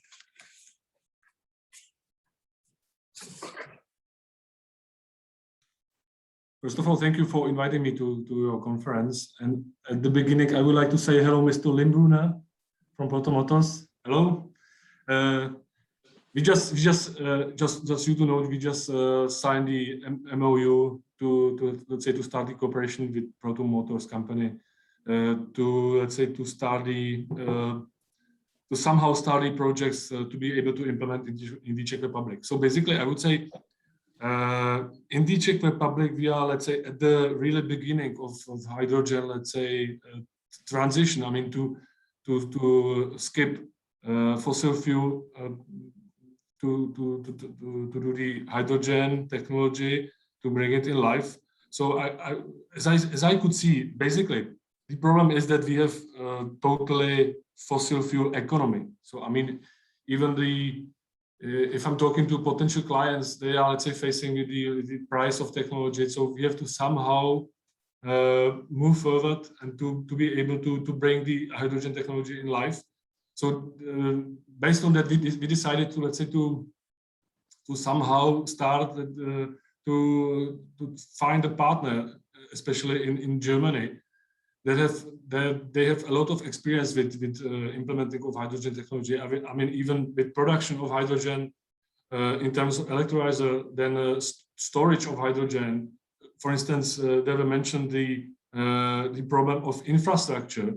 First of all, thank you for inviting me to your conference. And at the beginning, I would like to say hello, Mr. Lindbrunner from Proton Motors. Hello. We just you to know, we just signed the MOU to let's say to start the cooperation with Proton Motors company to start the to somehow start the projects to be able to implement in the Czech Republic. So basically, I would say. In the Czech Republic, we are, let's say, at the really beginning of hydrogen, let's say, transition. I mean, to skip fossil fuel to do the hydrogen technology to bring it in life. So, as I could see, basically, the problem is that we have totally fossil fuel economy. So, I mean, even if I'm talking to potential clients, they are, let's say, facing with the price of technology. So we have to somehow move forward and to be able to bring the hydrogen technology in life. So based on that, we decided to, let's say, to somehow start to find a partner, especially in Germany, that they have a lot of experience with implementing of hydrogen technology. I mean, even with production of hydrogen in terms of electrolyzer, then storage of hydrogen. For instance, they were mentioned the problem of infrastructure.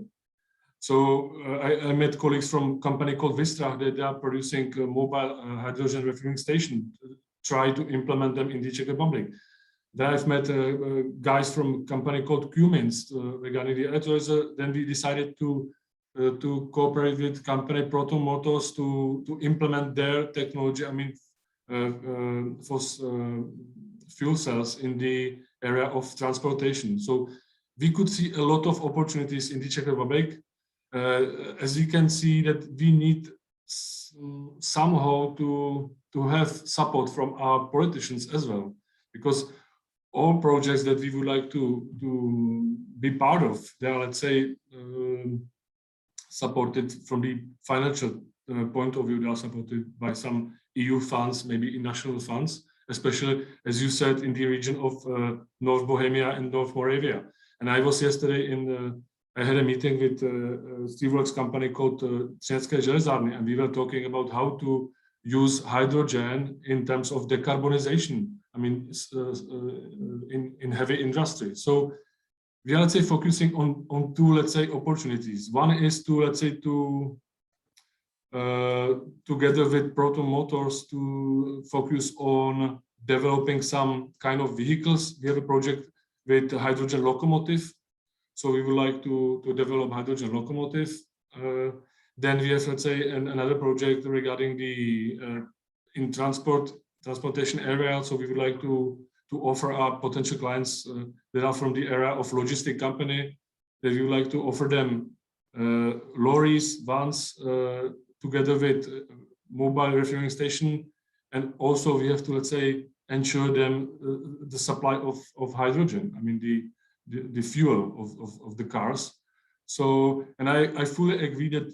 So I met colleagues from a company called Vistra that they are producing a mobile hydrogen refueling station, try to implement them in the Czech Republic. Then I've met guys from a company called Cummins regarding the electrolyzer. Then we decided to cooperate with company Proton Motors to implement their technology. I mean, for fuel cells in the area of transportation. So we could see a lot of opportunities in the Czech Republic. As you can see, that we need somehow to have support from our politicians as well, because all projects that we would like to be part of, they are, let's say, supported from the financial point of view, they are supported by some EU funds, maybe in national funds, especially, as you said, in the region of North Bohemia and North Moravia. And I was yesterday I had a meeting with a steelworks company called Czech-Bavarian Hydrogen, and we were talking about how to use hydrogen in terms of decarbonization. I mean, in heavy industry. So we are, let's say, focusing on two, let's say, opportunities. One is to, let's say, together with Proton Motors, to focus on developing some kind of vehicles. We have a project with a hydrogen locomotive. So we would like to develop hydrogen locomotive. Then we have, let's say, another project regarding the in transportation area. So we would like to offer our potential clients that are from the area of logistic company, that we would like to offer them lorries, vans, together with mobile refueling station. And also we have to, let's say, ensure them the supply of hydrogen. I mean, the fuel of the cars. So, and I fully agree that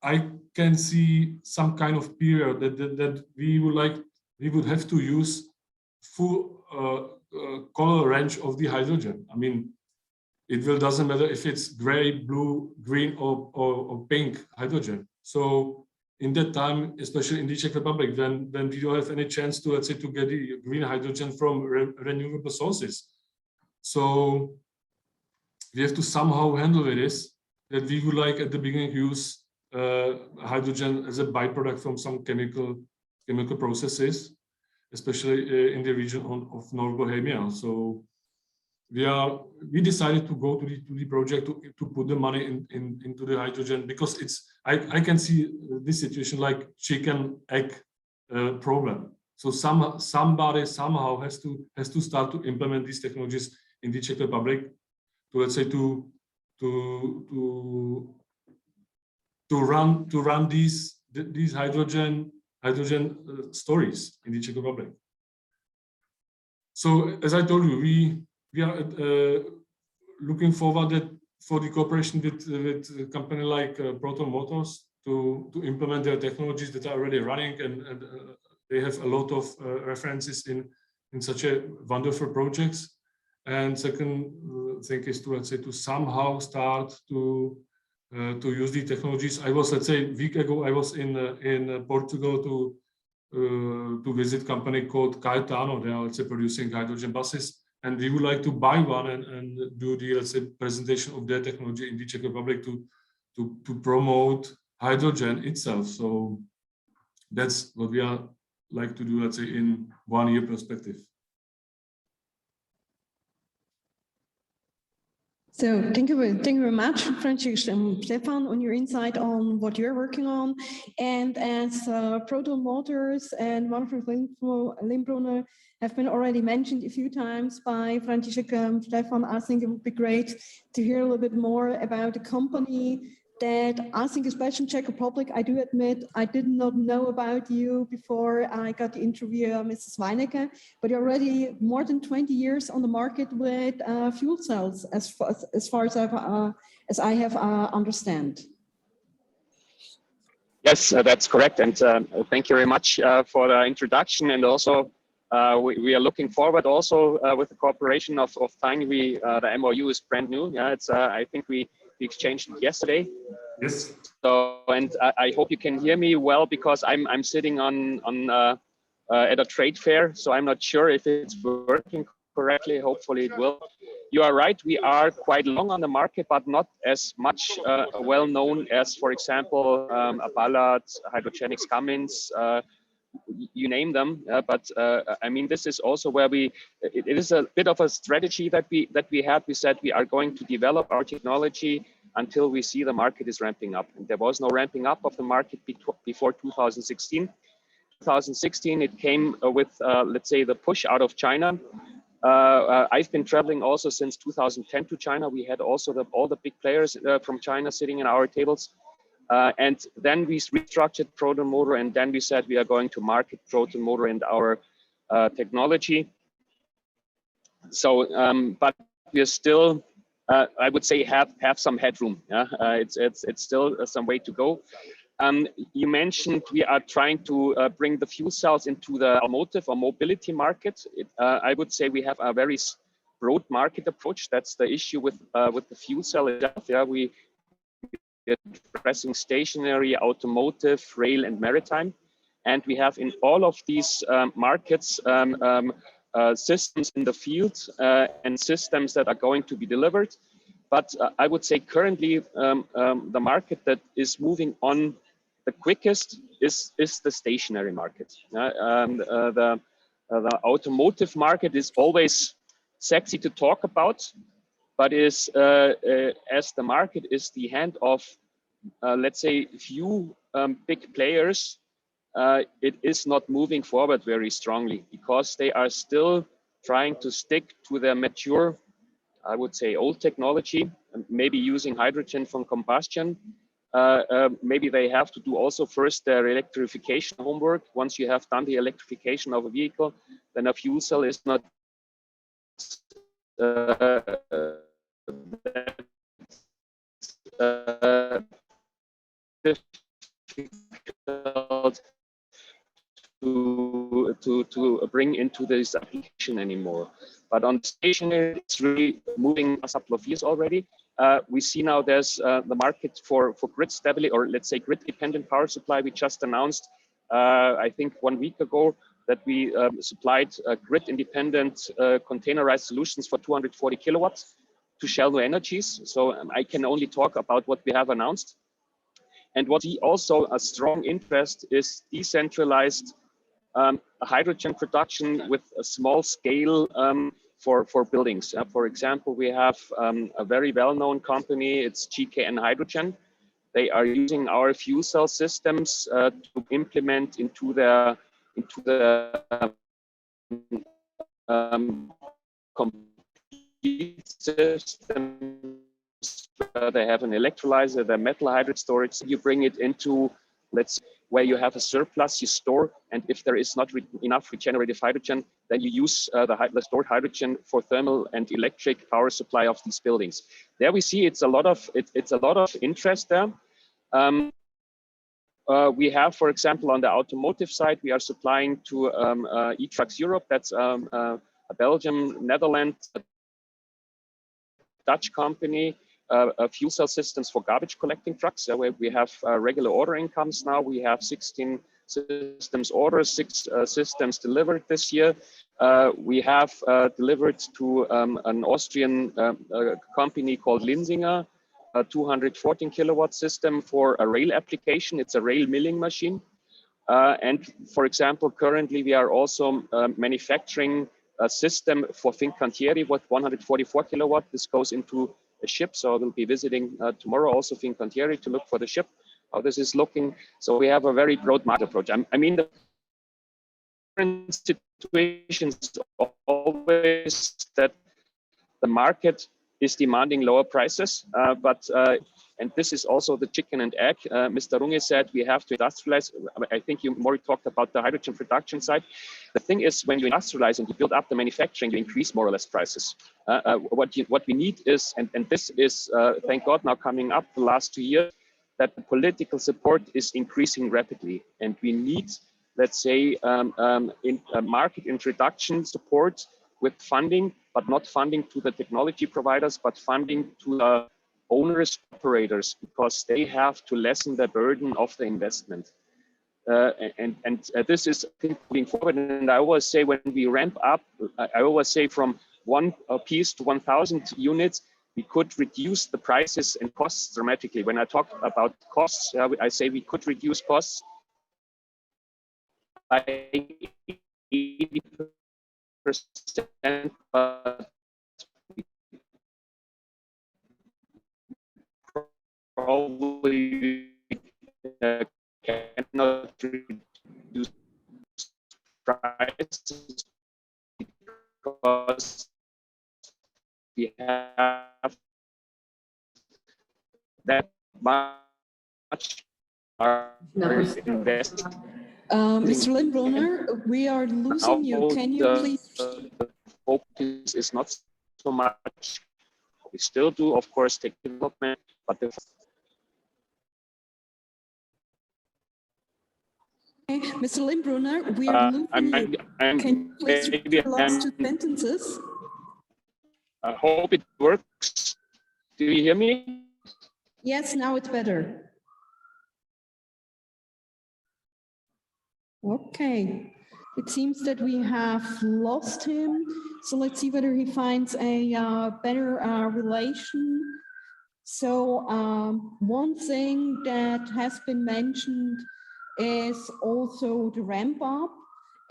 I can see some kind of period that we would have to use full color range of the hydrogen. I mean, it doesn't matter if it's gray, blue, green, or pink hydrogen. So in that time, especially in the Czech Republic, when we don't have any chance to, let's say, to get the green hydrogen from renewable sources. So we have to somehow handle this, that we would like at the beginning use hydrogen as a byproduct from some chemical processes, especially in the region of North Bohemia. So we decided to go to the project to put the money into the hydrogen, because I can see this situation like chicken egg problem. So somebody somehow has to start to implement these technologies in the Czech Republic, to, let's say, to run these hydrogen stories in the Czech Republic. So as I told you, we are looking forward for the cooperation with a company like Proton Motors to implement their technologies that are already running, and they have a lot of references in such a wonderful projects. And second thing is to, let's say, to somehow start to use the technologies. I was, let's say, a week ago, I was in Portugal to visit a company called Caetano. They are, let's say, producing hydrogen buses, and we would like to buy one and do the, let's say, presentation of their technology in the Czech Republic to promote hydrogen itself. So that's what we are like to do, let's say, in 1 year perspective.
So thank you very much, Francis and Stefan, on your insight on what you're working on. And as Proton Motors and Manfred Limbrunner have been already mentioned a few times by František and Stefan, I think it would be great to hear a little bit more about the company that I think, especially in Czech Republic, I do admit I did not know about you before I got the interview Mrs. Weinecke, but you're already more than 20 years on the market with fuel cells, as far as I have understand.
Yes, that's correct. And thank you very much for the introduction. And also, we are looking forward also with the cooperation of Tang. The MOU is brand new. Yeah, it's I think we exchanged it yesterday.
Yes.
So, and I hope you can hear me well, because I'm sitting on at a trade fair, so I'm not sure if it's working correctly. Hopefully it will. You are right. We are quite long on the market, but not as much well known as, for example, Ballard, Hydrogenics, Cummins. You name them, but I mean, this is also where it is a bit of a strategy that we had. We said we are going to develop our technology until we see the market is ramping up. And there was no ramping up of the market before 2016. 2016, it came with, let's say, the push out of China. I've been traveling also since 2010 to China. We had also all the big players from China sitting in our tables. And then we restructured Proton Motor, and then we said we are going to market Proton Motor and our technology. So, but we are still, I would say, have some headroom. Yeah, it's still some way to go. You mentioned we are trying to bring the fuel cells into the automotive or mobility market. I would say we have a very broad market approach. That's the issue with the fuel cell itself. Yeah, we are addressing stationary, automotive, rail, and maritime. And we have in all of these markets systems in the field and systems that are going to be delivered. But I would say currently the market that is moving on the quickest is the stationary market. The automotive market is always sexy to talk about, but is as the market is the hand of let's say few big players, it is not moving forward very strongly because they are still trying to stick to their mature, I would say, old technology, maybe using hydrogen from combustion. Maybe they have to do also first their electrification homework. Once you have done the electrification of a vehicle, then a fuel cell is not difficult to bring into this application anymore. But on stationary, it's really moving a couple of years already. We see now there's the market for grid stability, or let's say grid dependent power supply. We just announced, I think 1 week ago, that we supplied grid independent containerized solutions for 240 kilowatts to Shell New Energies. So I can only talk about what we have announced. And what we also a strong interest is decentralized hydrogen production with a small scale for buildings. For example, we have a very well-known company, it's GKN Hydrogen. They are using our fuel cell systems to implement into the complete systems. They have an electrolyzer, the metal hydride storage. You bring it into, let's say, where you have a surplus, you store, and if there is not enough regenerative hydrogen, then you use the stored hydrogen for thermal and electric power supply of these buildings. There we see it's a lot of interest there. We have, for example, on the automotive side, we are supplying to E-Trucks Europe. That's a Belgium, Netherlands, Dutch company. Fuel cell systems for garbage collecting trucks, where we have regular order incomes now. We have 16 systems orders, 6 systems delivered this year. We have delivered to an Austrian company called Linsinger, a 214 kilowatt system for a rail application. It's a rail milling machine. And for example, currently we are also manufacturing a system for Fincantieri with 144 kilowatt. This goes into a ship, so I will be visiting tomorrow also Fincantieri to look for the ship, how this is looking. So we have a very broad market approach. I mean, the current situation is always that the market is demanding lower prices, and this is also the chicken and egg. Mr. Runge said we have to industrialize. I think you more talked about the hydrogen production side. The thing is, when you industrialize and you build up the manufacturing, you increase more or less prices. What we need is, and this is, thank God, now coming up the last 2 years, that the political support is increasing rapidly. And we need, let's say, market introduction support with funding, but not funding to the technology providers, but funding to the owners, operators, because they have to lessen the burden of the investment. This is, I think, moving forward. And I always say when we ramp up, I always say from 1 piece to 1,000 units, we could reduce the prices and costs dramatically. When I talk about costs, I say we could reduce costs by 80%, but probably cannot reduce prices because we have that much are invested.
Mr. Lindbrunner, we are losing you. Can you please?
The focus is not so much. We still do, of course, tech development, but
Mr. Limbrunner, we are losing you. Can you please repeat the last two sentences?
I hope it works. Do you hear me?
Yes, now it's better. Okay, it seems that we have lost him. So let's see whether he finds a better relation. So one thing that has been mentioned is also the ramp up.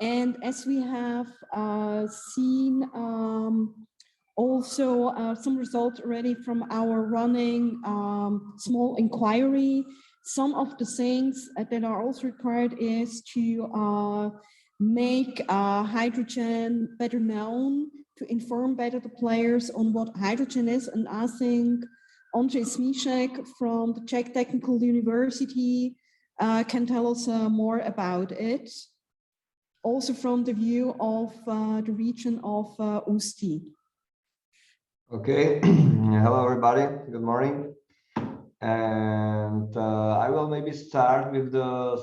And as we have seen also some results already from our running small inquiry, some of the things that are also required is to make hydrogen better known, to inform better the players on what hydrogen is. And I think Andrzej Smiszek from the Czech Technical University can tell us more about it, also from the view of the region of Ústí.
Okay, hello everybody, good morning. And I will maybe start with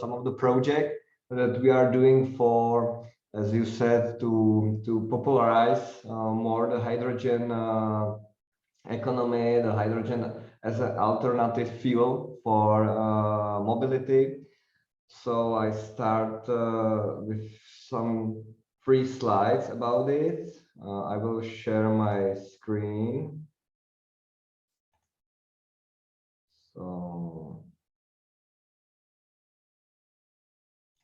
some of the project that we are doing for, as you said, to popularize more the hydrogen economy, the hydrogen as an alternative fuel for mobility. So I start with some 3 slides about it. I will share my screen. So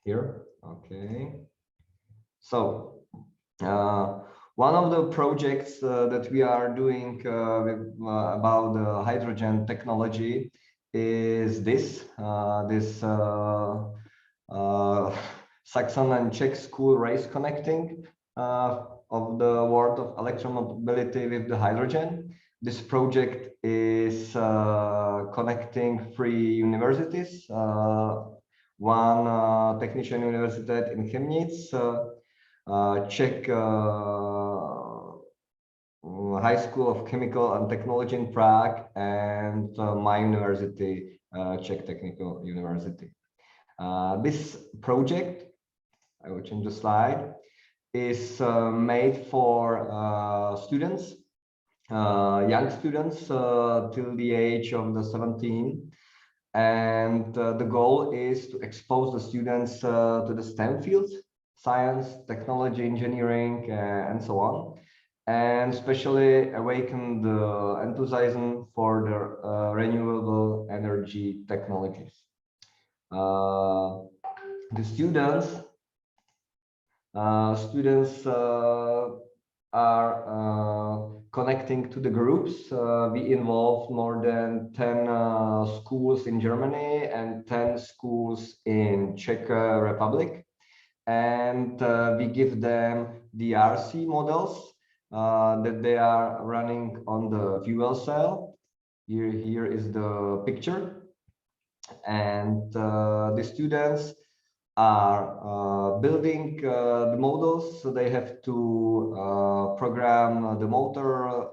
here, okay. So one of the projects that we are doing about the hydrogen technology is this Saxon and Czech school race connecting of the world of electromobility with the hydrogen. This project is connecting 3 universities, one technician university in Chemnitz, Czech High School of Chemical and Technology in Prague, and my university, Czech Technical University. This project, I will change the slide, is made for students, young students till the age of the 17, and the goal is to expose the students to the STEM fields, science, technology, engineering, and so on, and especially awaken the enthusiasm for the renewable energy technologies. The students are connecting to the groups. We involved more than 10 schools in Germany and 10 schools in Czech Republic, and we give them the RC models that they are running on the fuel cell. Here is the picture, and the students are building the models, so they have to program the motor,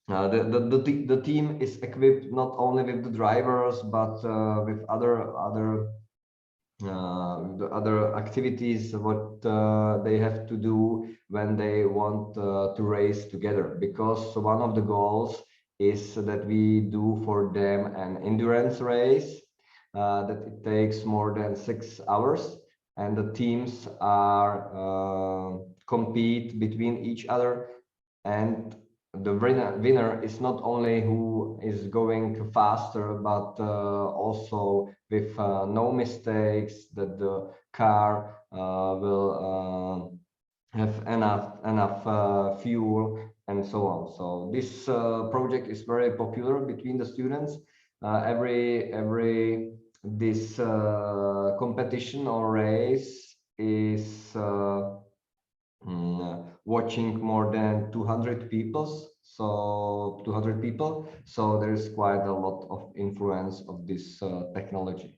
the team is equipped not only with the drivers but with other activities what they have to do when they want to race together, because one of the goals is that we do for them an endurance race that it takes more than 6 hours, and the teams are compete between each other, and the winner is not only who is going faster, but also with no mistakes, that the car will have enough fuel, and so on. So this project is very popular between the students. Every this competition or race is watching more than 200 people. So there is quite a lot of influence of this technology.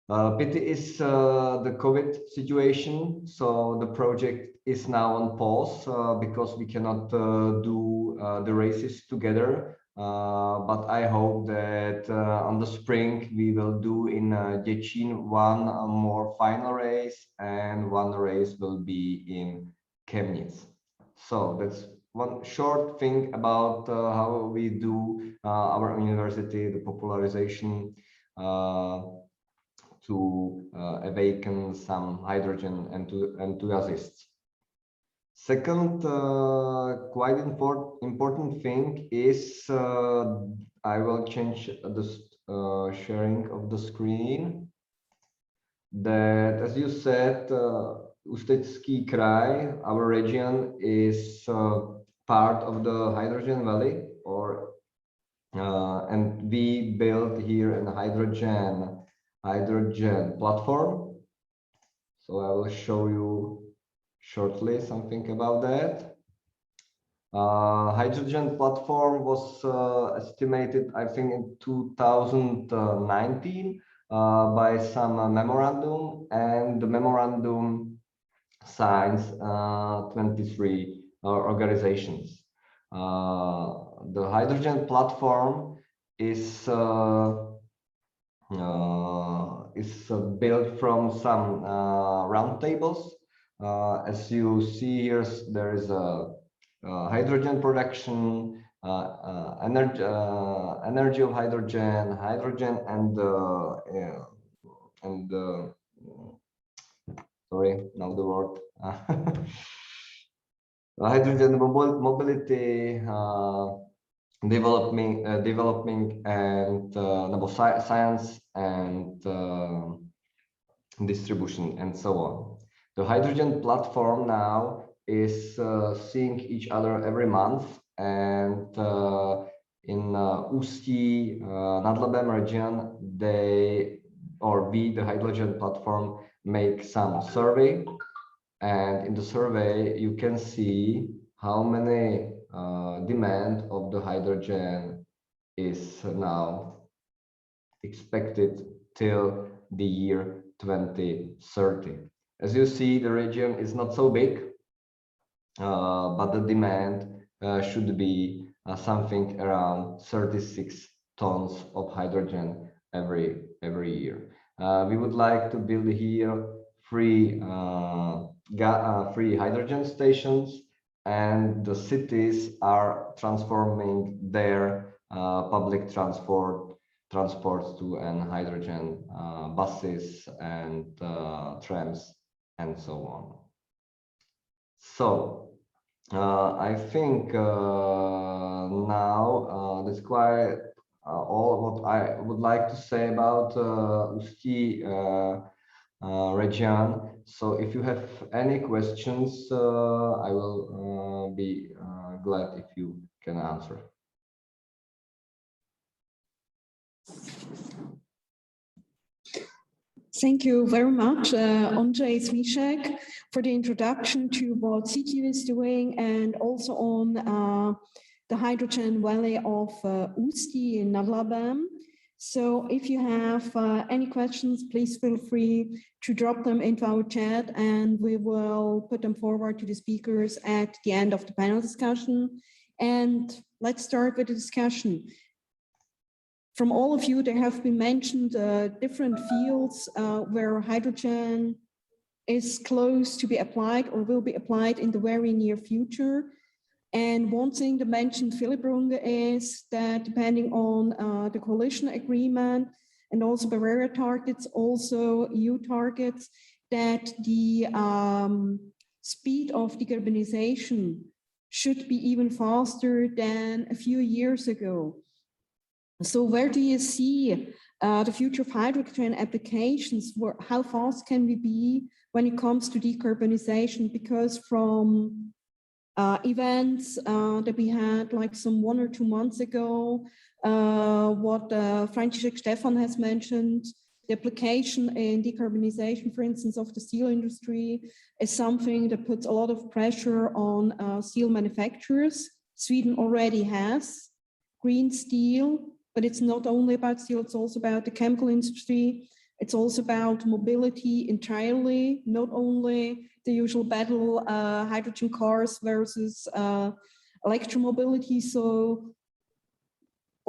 Pity is the COVID situation, so the project is now on pause because we cannot do the races together but I hope that on the spring we will do in Děčín one more final race, and one race will be in Chemnitz. So that's one short thing about how we do our university, the popularization to awaken some hydrogen enthusiasts. Second, quite important thing is I will change the sharing of the screen. That, as you said, Ústecký kraj, our region, is part of the Hydrogen Valley, and we built here a hydrogen platform. So I will show you shortly something about that. Hydrogen platform was estimated, I think, in 2019 by some memorandum, and the memorandum signs 23 organizations. The hydrogen platform is built from some roundtables. As you see here, there is a hydrogen production, energy of hydrogen, and sorry, now the word. Hydrogen mobility, developing and science and distribution and so on. The hydrogen platform now is seeing each other every month, and in Ústí nad Labem region, the hydrogen platform, make some survey, and in the survey you can see how many demand of the hydrogen is now expected till the year 2030. As you see, the region is not so big, but the demand should be something around 36 tons of hydrogen every year. We would like to build here free hydrogen stations, and the cities are transforming their public transports to hydrogen buses and trams and so on. So I think now that's quite all what I would like to say about Ústí region. So if you have any questions, I will be glad if you can answer.
Thank you very much, Ondřej Svíšek, for the introduction to what CQ is doing, and also on the hydrogen valley of Ústí nad Labem. So if you have any questions, please feel free to drop them into our chat, and we will put them forward to the speakers at the end of the panel discussion. And let's start with the discussion. From all of you, there have been mentioned different fields where hydrogen is close to be applied or will be applied in the very near future. And one thing that mentioned Philip Runge is that depending on the coalition agreement and also Bavaria targets, also EU targets, that the speed of decarbonization should be even faster than a few years ago. So where do you see the future of hydrogen applications? How fast can we be when it comes to decarbonization? Because from events that we had like some 1 or 2 months ago, what František Stefan has mentioned, the application in decarbonization, for instance, of the steel industry is something that puts a lot of pressure on steel manufacturers. Sweden already has green steel, but it's not only about steel, it's also about the chemical industry. It's also about mobility entirely, not only the usual battle, hydrogen cars versus electromobility. So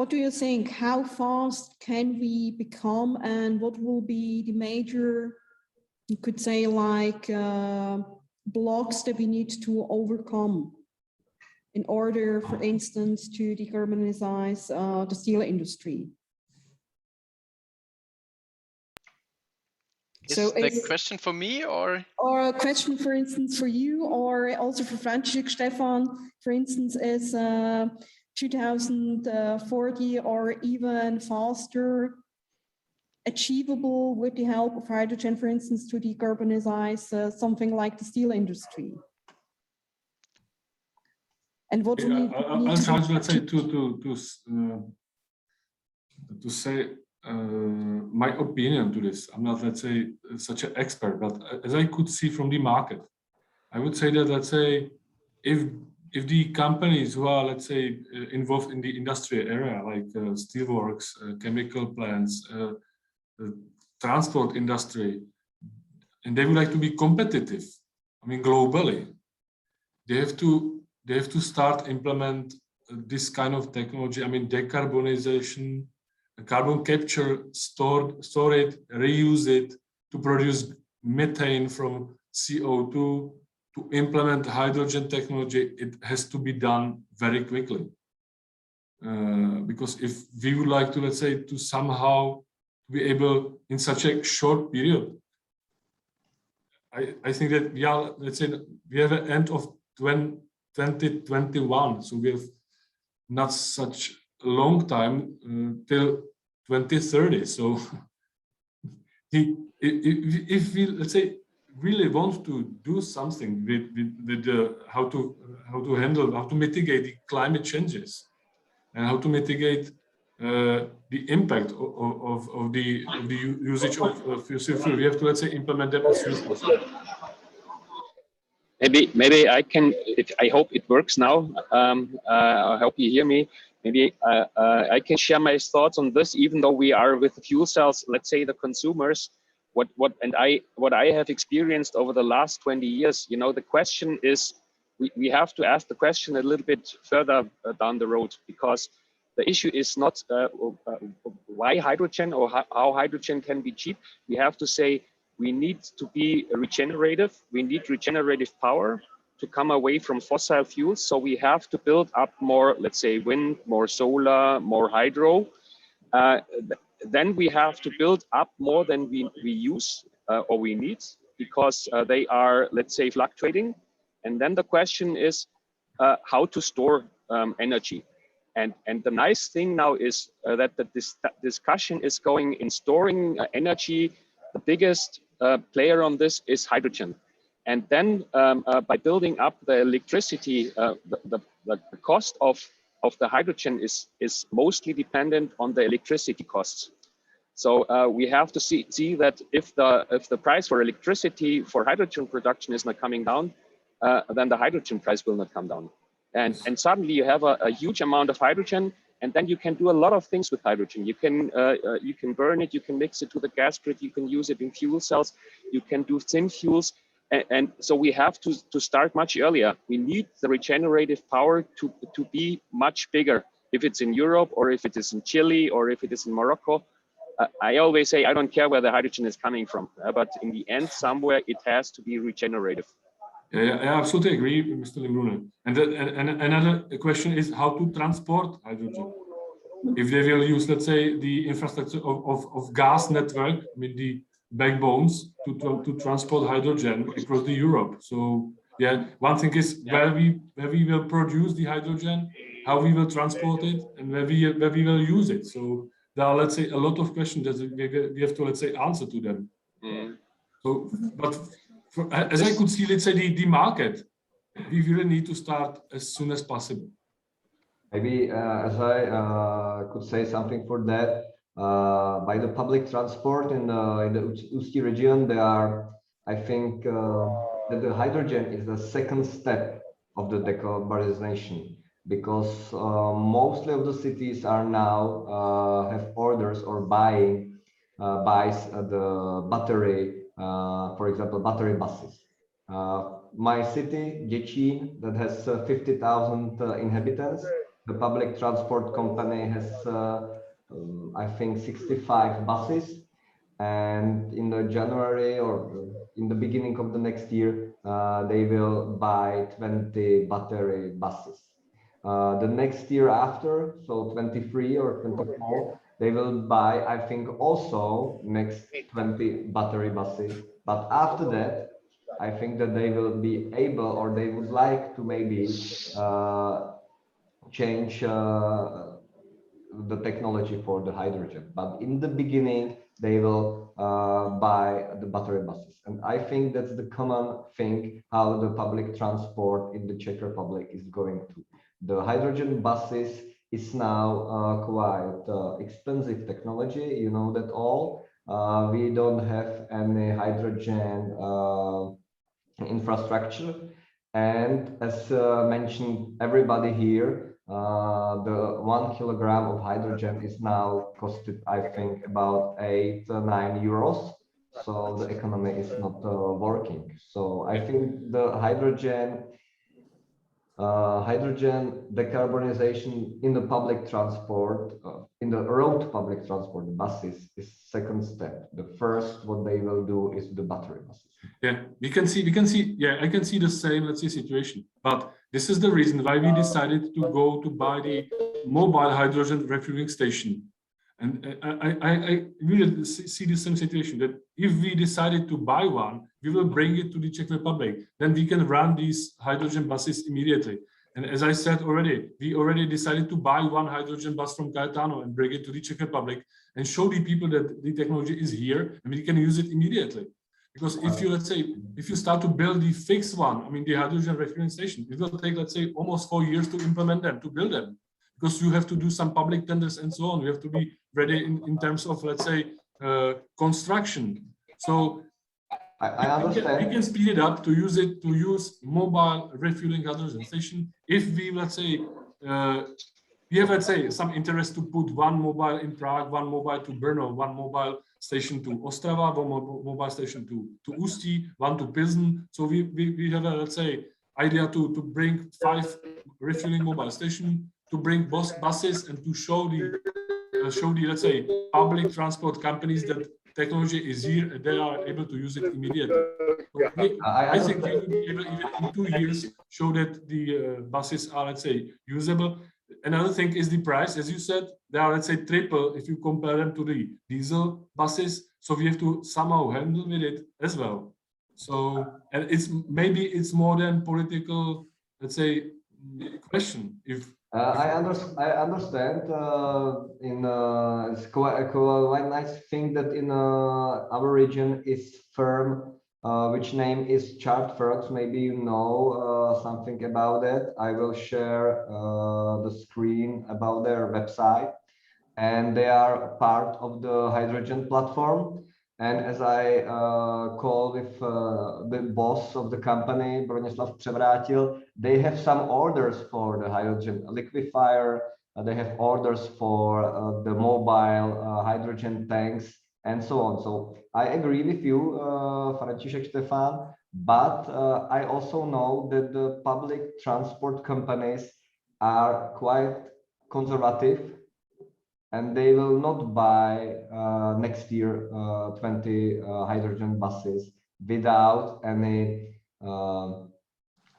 what do you think? How fast can we become, and what will be the major, you could say, like blocks that we need to overcome in order, for instance, to decarbonize the steel industry?
Is the question for me, or
a question, for instance, for you, or also for František, Stefan, for instance, is 2040 or even faster achievable with the help of hydrogen, for instance, to decarbonize something like the steel industry? And what we need
I'll try, let's say, to say my opinion to this. I'm not, let's say, such an expert, but as I could see from the market, I would say that, let's say, if the companies who are, let's say, involved in the industrial area, like steelworks, chemical plants, transport industry, and they would like to be competitive, I mean, globally, they have to start implement this kind of technology. I mean, decarbonization, carbon capture, store it, reuse it to produce methane from CO2, to implement hydrogen technology. It has to be done very quickly. Because if we would like to, let's say, to somehow be able in such a short period, I think that we are, let's say, we have an end of 2021, so we have not such a long time till 2030. So if we, let's say, really want to do something with how to handle, how to mitigate the climate changes, and how to mitigate the impact of the usage of fossil fuel, we have to, let's say, implement them as soon as possible.
Maybe I can. I hope it works now. I hope you hear me. Maybe I can share my thoughts on this, even though we are with the fuel cells, let's say, the consumers. What I have experienced over the last 20 years, you know, the question is, we have to ask the question a little bit further down the road, because the issue is not why hydrogen or how hydrogen can be cheap. We have to say we need to be regenerative. We need regenerative power to come away from fossil fuels. So we have to build up more, let's say, wind, more solar, more hydro. Then we have to build up more than we use or we need, because they are, let's say, fluctuating. And then the question is how to store energy. And the nice thing now is that this discussion is going in storing energy. The biggest player on this is hydrogen. And then by building up the electricity, the cost of the hydrogen is mostly dependent on the electricity costs. So we have to see that if the price for electricity for hydrogen production is not coming down, then the hydrogen price will not come down. And suddenly you have a huge amount of hydrogen, and then you can do a lot of things with hydrogen. You can burn it, you can mix it to the gas grid, you can use it in fuel cells, you can do thin fuels. And so we have to start much earlier. We need the regenerative power to be much bigger. If it's in Europe, or if it is in Chile, or if it is in Morocco, I always say I don't care where the hydrogen is coming from, but in the end, somewhere it has to be regenerative.
Yeah, I absolutely agree, Mr. Limbruna. And another question is how to transport hydrogen. If they will use, let's say, the infrastructure of gas network, I mean the backbones to transport hydrogen across the Europe. So yeah, one thing is where we will produce the hydrogen, how we will transport it, and where we will use it. So there are, let's say, a lot of questions that we have to, let's say, answer to them. So, but as I could see, let's say, the market, we really need to start as soon as possible.
Maybe as I could say something for that, by the public transport in the Ústí region, there are, I think, that the hydrogen is the second step of the decarbonization, because mostly of the cities are now have orders or buys the battery, for example, battery buses. My city, Děčín, that has 50,000 inhabitants, the public transport company has, I think, 65 buses. And in the January or in the beginning of the next year, they will buy 20 battery buses. The next year after, so 23 or 24, they will buy, I think, also next 20 battery buses. But after that, I think that they will be able, or they would like to maybe change the technology for the hydrogen. But in the beginning, they will buy the battery buses. And I think that's the common thing how the public transport in the Czech Republic is going to. The hydrogen buses is now quite expensive technology, you know that all. We don't have any hydrogen infrastructure. And as mentioned, everybody here, the 1 kilogram of hydrogen is now costed, I think, about 8 or 9 euros. So the economy is not working. So I think the hydrogen decarbonization in the public transport, in the road public transport, the buses, is second step. The first, what they will do is the battery buses.
Yeah, we can see, yeah, I can see the same, let's say, situation. But this is the reason why we decided to go to buy the mobile hydrogen refueling station. And I really see the same situation, that if we decided to buy one, we will bring it to the Czech Republic. Then we can run these hydrogen buses immediately. And as I said already, we already decided to buy one hydrogen bus from Cayetano and bring it to the Czech Republic and show the people that the technology is here and we can use it immediately. Because if you, let's say, if you start to build the fixed one, I mean, the hydrogen refueling station, it will take, let's say, almost 4 years to implement them, to build them. Because you have to do some public tenders and so on. You have to be ready in terms of, let's say, construction. So
I understand.
We can speed it up to use mobile refueling hydrogen station. If we, let's say, we have, let's say, some interest to put one mobile in Prague, one mobile to Brno, one mobile station to Ostrava, one mobile station to Ústí, one to Pilsen. So we have a, let's say, idea to bring 5 refueling mobile stations, to bring buses and to show the let's say public transport companies that technology is here and they are able to use it immediately. I think we will be able even in 2 years show that the buses are, let's say, usable. Another thing is the price, as you said, they are, let's say, triple if you compare them to the diesel buses. So we have to somehow handle with it as well. So, and it's more than political, let's say, question. If
I understand. It's quite nice thing that in our region is firm, which name is Chartworks. Maybe you know something about it. I will share the screen about their website, and they are part of the hydrogen platform. And as I call with the boss of the company, Bronislav Převrátil, they have some orders for the hydrogen liquefier. They have orders for the mobile hydrogen tanks and so on. So I agree with you, František Štefan, but I also know that the public transport companies are quite conservative, and they will not buy next year 20 hydrogen buses without any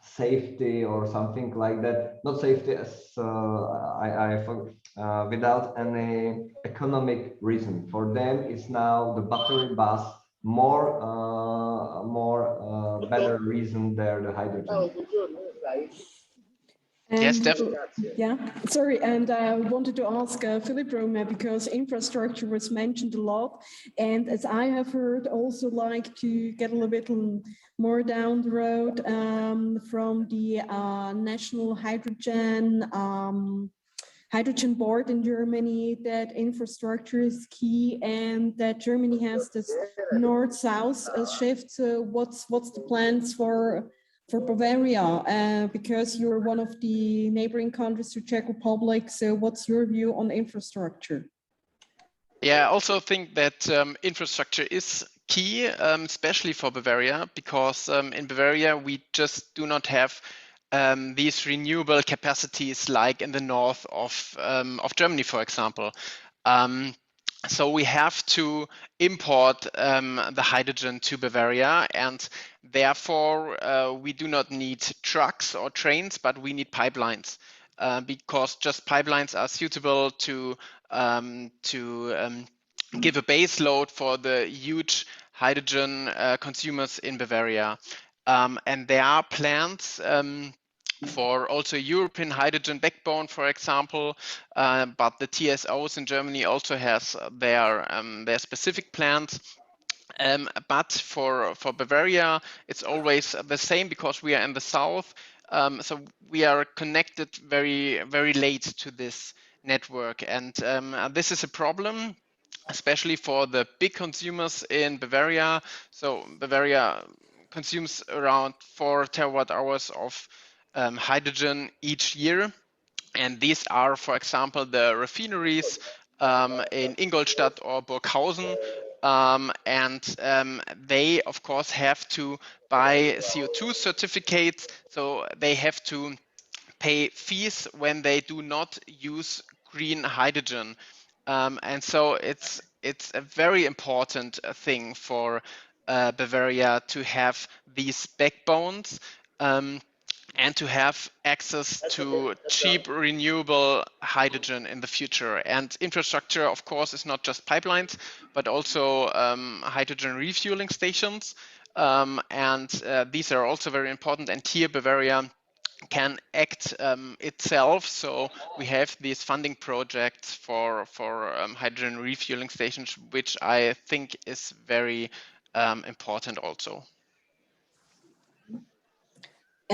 safety or something like that. Not safety as without any economic reason. For them, it's now the battery bus more better reason than the hydrogen.
And,
yes, definitely.
Yeah, sorry, and I wanted to ask Philip Rome, because infrastructure was mentioned a lot, and as I have heard, also like to get a little bit more down the road from the National Hydrogen Board in Germany, that infrastructure is key, and that Germany has this north-south shift. So what's the plans for Bavaria, because you're one of the neighboring countries to Czech Republic. So what's your view on infrastructure?
Yeah, I also think that infrastructure is key, especially for Bavaria, because in Bavaria, we just do not have these renewable capacities, like in the north of Germany, for example. So we have to import the hydrogen to Bavaria, and therefore we do not need trucks or trains, but we need pipelines, because just pipelines are suitable to give a base load for the huge hydrogen consumers in Bavaria. And there are plans for also European hydrogen backbone, for example, but the TSOs in Germany also has their specific plans. But for Bavaria, it's always the same because we are in the south. So we are connected very, very late to this network. And this is a problem, especially for the big consumers in Bavaria. So Bavaria consumes around 4 terawatt hours of hydrogen each year. And these are, for example, the refineries in Ingolstadt or Burghausen. They, of course, have to buy CO2 certificates. So they have to pay fees when they do not use green hydrogen. And so it's a very important thing for Bavaria to have these backbones. And to have access to cheap renewable hydrogen in the future. And infrastructure, of course, is not just pipelines, but also hydrogen refueling stations. These are also very important. And here Bavaria can act itself. So we have these funding projects for hydrogen refueling stations, which I think is very important also.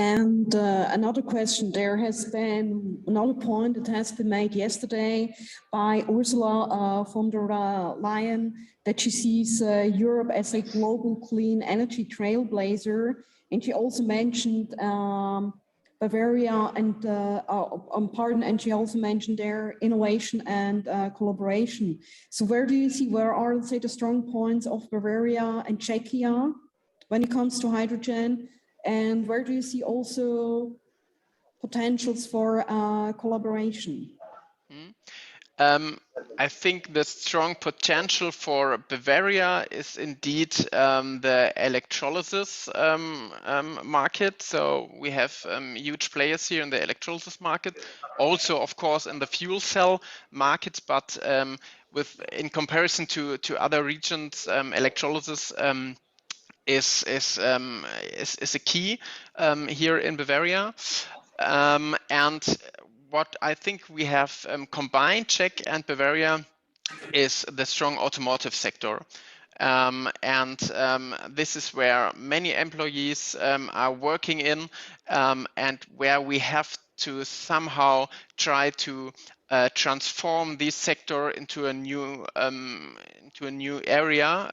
And another question, there has been another point that has been made yesterday by Ursula von der Leyen, that she sees Europe as a global clean energy trailblazer. And she also mentioned Bavaria and, and she also mentioned their innovation and collaboration. So where do you see, where are, let's say, the strong points of Bavaria and Czechia when it comes to hydrogen? And where do you see also potentials for collaboration?
I think the strong potential for Bavaria is indeed the electrolysis market. So we have huge players here in the electrolysis market. Also, of course, in the fuel cell market, but in comparison to other regions, electrolysis is a key here in Bavaria. And what I think we have combined, Czech and Bavaria, is the strong automotive sector. This is where many employees are working in, and where we have to somehow try to transform this sector into a new area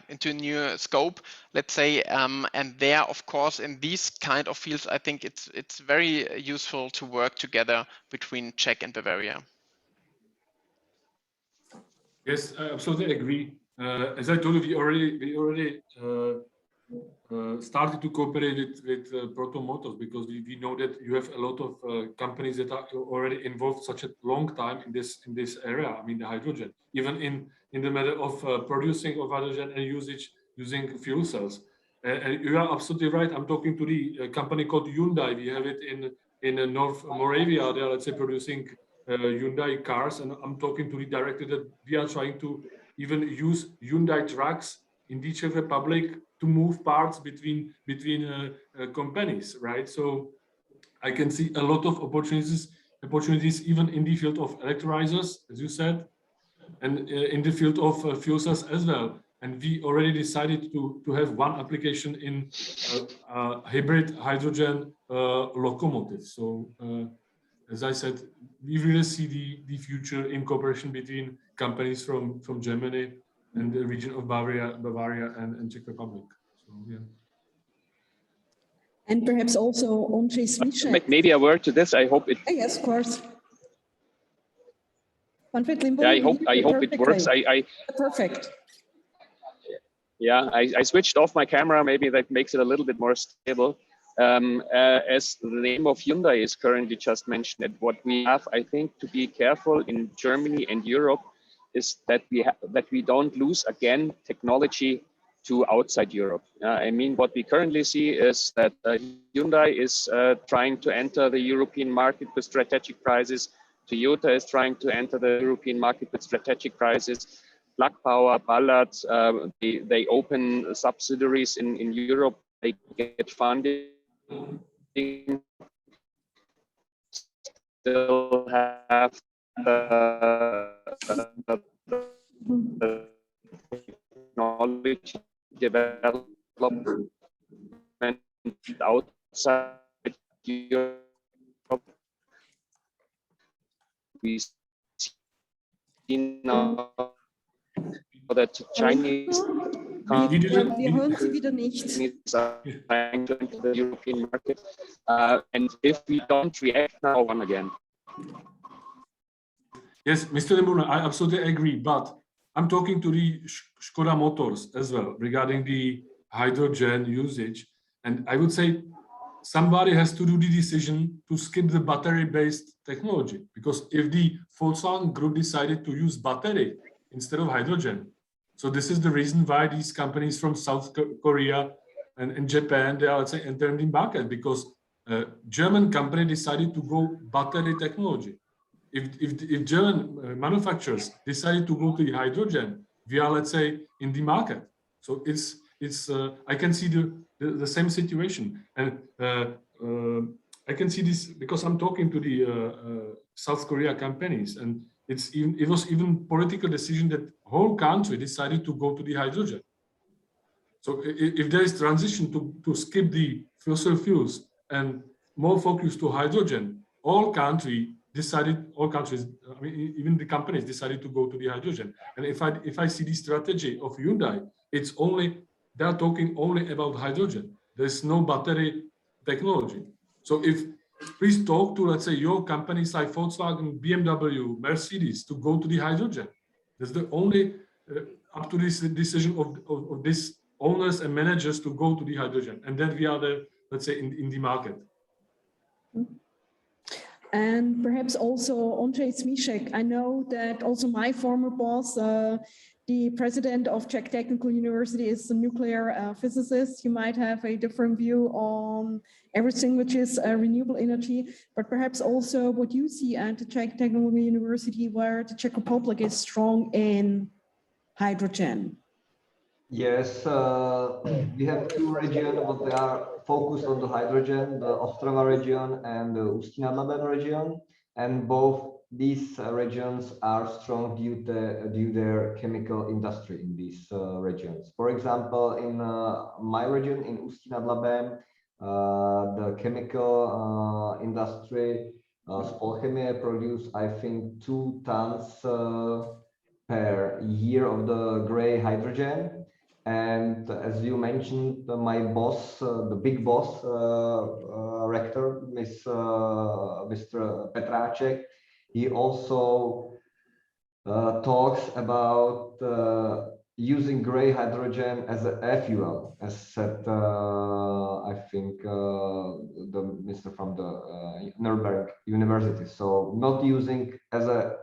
into a new scope, let's say, and there, of course, in these kind of fields, I think it's very useful to work together between Czech and Bavaria.
Yes, I absolutely agree. As I told you, we already started to cooperate with Proton Motors, because we know that you have a lot of companies that are already involved such a long time in this area. I mean, the hydrogen, even in the matter of producing of hydrogen and using fuel cells. And you are absolutely right. I'm talking to the company called Hyundai. We have it in North Moravia. They are, let's say, producing Hyundai cars, and I'm talking to the director that we are trying to even use Hyundai trucks in the Czech Republic to move parts between companies, right? So I can see a lot of opportunities even in the field of electrolyzers, as you said, and in the field of fuel cells as well. And we already decided to have one application in hybrid hydrogen locomotives. So as I said, we really see the future in cooperation between companies from Germany and the region of Bavaria and Czech Republic. So, yeah.
And perhaps also Ondřej Smíšek.
Maybe a word to this. I hope it.
Yes, of course.
Yeah, I hope it works.
Perfect.
Yeah, I switched off my camera. Maybe that makes it a little bit more stable. As the name of Hyundai is currently just mentioned, what we have, I think, to be careful in Germany and Europe is that we don't lose again technology to outside Europe. I mean, what we currently see is that Hyundai is trying to enter the European market with strategic prices. Toyota is trying to enter the European market with strategic prices. Plug Power, Ballard, they open subsidiaries in Europe. They get funding. Still have knowledge development outside Europe. We see now that Chinese companies are trying to enter the European market, and if we don't react now, one again.
Yes, Mr. Limburna, I absolutely agree, but I'm talking to the Škoda Motors as well regarding the hydrogen usage, and I would say somebody has to do the decision to skip the battery-based technology, because if the Volkswagen Group decided to use battery instead of hydrogen, so this is the reason why these companies from South Korea and Japan, they are, let's say, entering the market, because German company decided to go battery technology. If German manufacturers decided to go to the hydrogen, we are, let's say, in the market. So it's I can see the same situation, and I can see this because I'm talking to the South Korea companies, and it was even political decision that whole country decided to go to the hydrogen. So if there is transition to skip the fossil fuels and more focus to hydrogen, all countries, I mean, even the companies decided to go to the hydrogen. And if I see the strategy of Hyundai, it's only, they're talking only about hydrogen. There's no battery technology. So please talk to, let's say, your companies like Volkswagen, BMW, Mercedes to go to the hydrogen. That's the only, up to this decision of these owners and managers to go to the hydrogen. And then we are the, let's say, in the market.
And perhaps also Ondřej Smíšek. I know that also my former boss, the president of Czech Technical University, is a nuclear physicist. You might have a different view on everything which is renewable energy, but perhaps also what you see at the Czech Technical University, where the Czech Republic is strong in hydrogen.
Yes, we have two regions, but they are focused on the hydrogen, the Ostrava region and the Ústí nad Labem region. And both these regions are strong due to their chemical industry in these regions. For example, in my region, in Ústí nad Labem, the chemical industry, Spolchemie, produce, I think, 2 tons per year of the gray hydrogen. And as you mentioned, my boss, the big boss, rector, Mr. Petráček, he also talks about using gray hydrogen as an air fuel, as said, I think, the Mr. from the Nuremberg University. So not using as a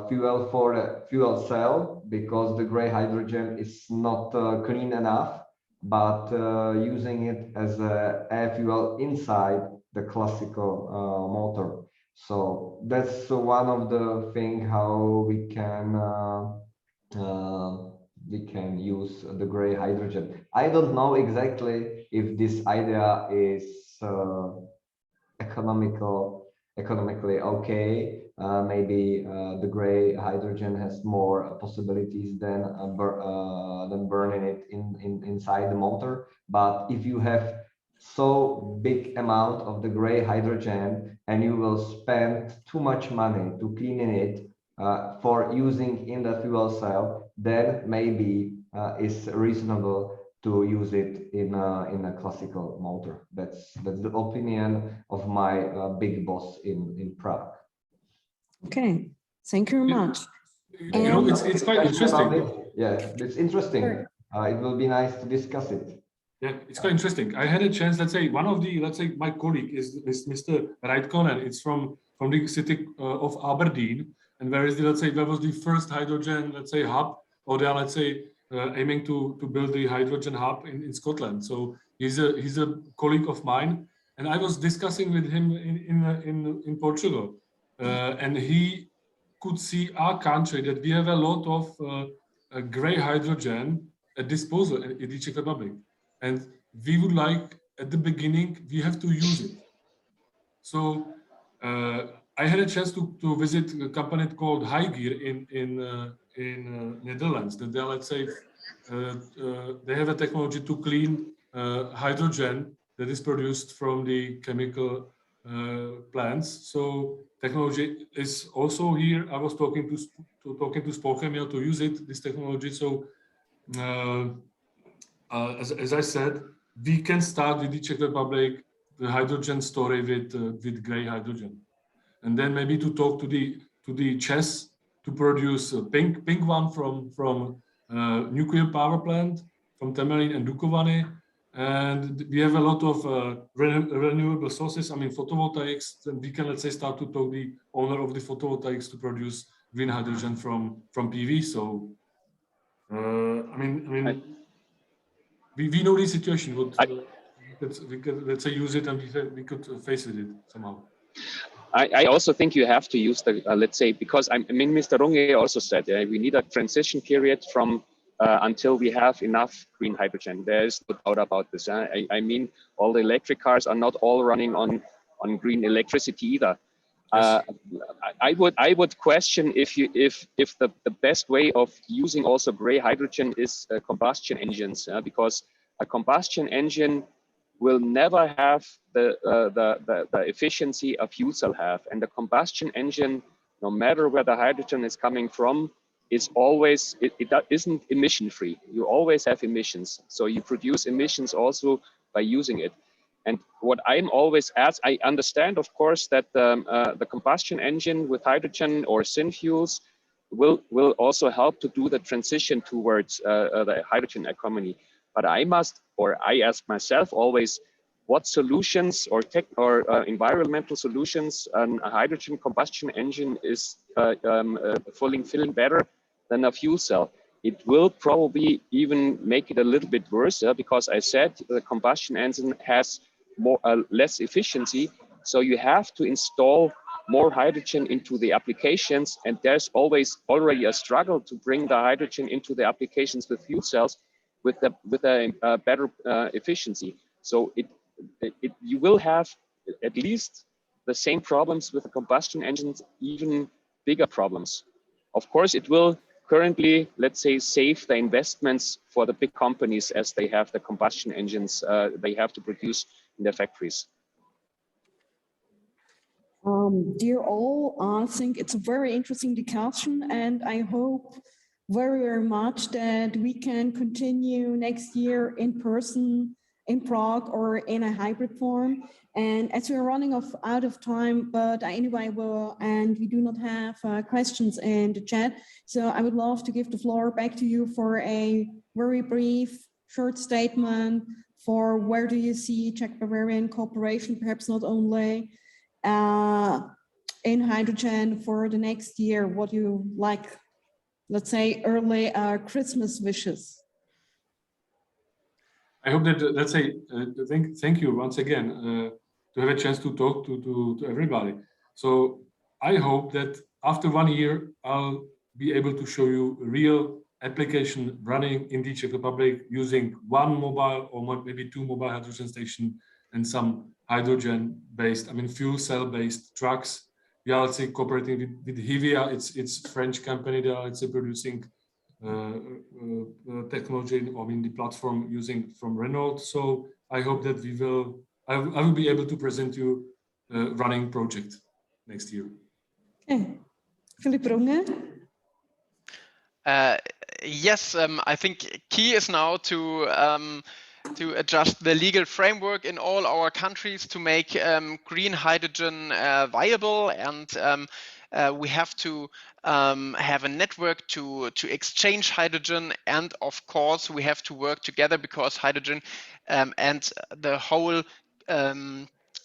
fuel for a fuel cell, because the gray hydrogen is not clean enough, but using it as an air fuel inside the classical motor. So that's one of the things how we can use the gray hydrogen. I don't know exactly if this idea is economically okay. Maybe the gray hydrogen has more possibilities than burning it inside the motor. But if you have so big amount of the gray hydrogen and you will spend too much money to clean it for using in the fuel cell, then maybe it's reasonable to use it in a classical motor. That's the opinion of my big boss in Prague.
Okay, thank you very much.
You know, it's quite interesting.
Yeah, it's interesting. It will be nice to discuss it.
Yeah, it's quite interesting. I had a chance, let's say, one of the, my colleague is Mr. Reitkonen. It's from the city of Aberdeen, and where was the first hydrogen, hub, or they are, aiming to build the hydrogen hub in Scotland. So he's a colleague of mine, and I was discussing with him in Portugal, and he could see our country that we have a lot of gray hydrogen at disposal in the Czech Republic. And we would like, at the beginning, we have to use it. So I had a chance to visit a company called Hygear in Netherlands. That they have a technology to clean hydrogen that is produced from the chemical plants. So technology is also here. I was talking to Spolchemia to use this technology. So. As I said, we can start with the Czech Republic, the hydrogen story with gray hydrogen, and then maybe to talk to the Czechs to produce a pink one from nuclear power plant from Temelín and Dukovany, and we have a lot of renewable sources. I mean photovoltaics, and we can start to talk the owner of the photovoltaics to produce green hydrogen from PV. So we know the situation. We could use it, and we could face with it somehow.
I also think you have to use the because Mr. Runge also said we need a transition period from until we have enough green hydrogen. There is no doubt about this. I mean, all the electric cars are not all running on green electricity either. Yes. I would question if the best way of using also gray hydrogen is combustion engines, because a combustion engine will never have the efficiency a fuel cell have, and the combustion engine, no matter where the hydrogen is coming from, is always it isn't emission free. You always have emissions, so you produce emissions also by using it. And what I'm always asked, I understand, of course, that the combustion engine with hydrogen or syn fuels will also help to do the transition towards the hydrogen economy. But I ask myself always, what solutions or environmental solutions a hydrogen combustion engine is fulfilling better than a fuel cell? It will probably even make it a little bit worse, because I said the combustion engine has less efficiency, so you have to install more hydrogen into the applications, and there's always already a struggle to bring the hydrogen into the applications with fuel cells with a better efficiency. So you will have at least the same problems with the combustion engines, even bigger problems. Of course, it will currently, save the investments for the big companies, as they have the combustion engines they have to produce in their factories.
Dear all, I think it's a very interesting discussion, and I hope very, very much that we can continue next year in person in Prague or in a hybrid form. And as we're running out of time, but anyway, and we do not have questions in the chat, so I would love to give the floor back to you for a very brief, short statement for where do you see Czech-Bavarian cooperation, perhaps not only in hydrogen for the next year, what you like, let's say, early Christmas wishes.
I hope that, thank you once again to have a chance to talk to everybody. So I hope that after 1 year, I'll be able to show you real application running in the Czech Republic using one mobile or maybe 2 mobile hydrogen stations and some hydrogen-based, fuel cell-based trucks. We are, cooperating with Hivia. It's French company. They are, producing technology, the platform using from Renault. So I hope that I will be able to present you a running project next year.
Okay, Philip Runge.
Yes, I think key is now to adjust the legal framework in all our countries to make green hydrogen viable, and we have to have a network to exchange hydrogen, and of course we have to work together, because hydrogen and the whole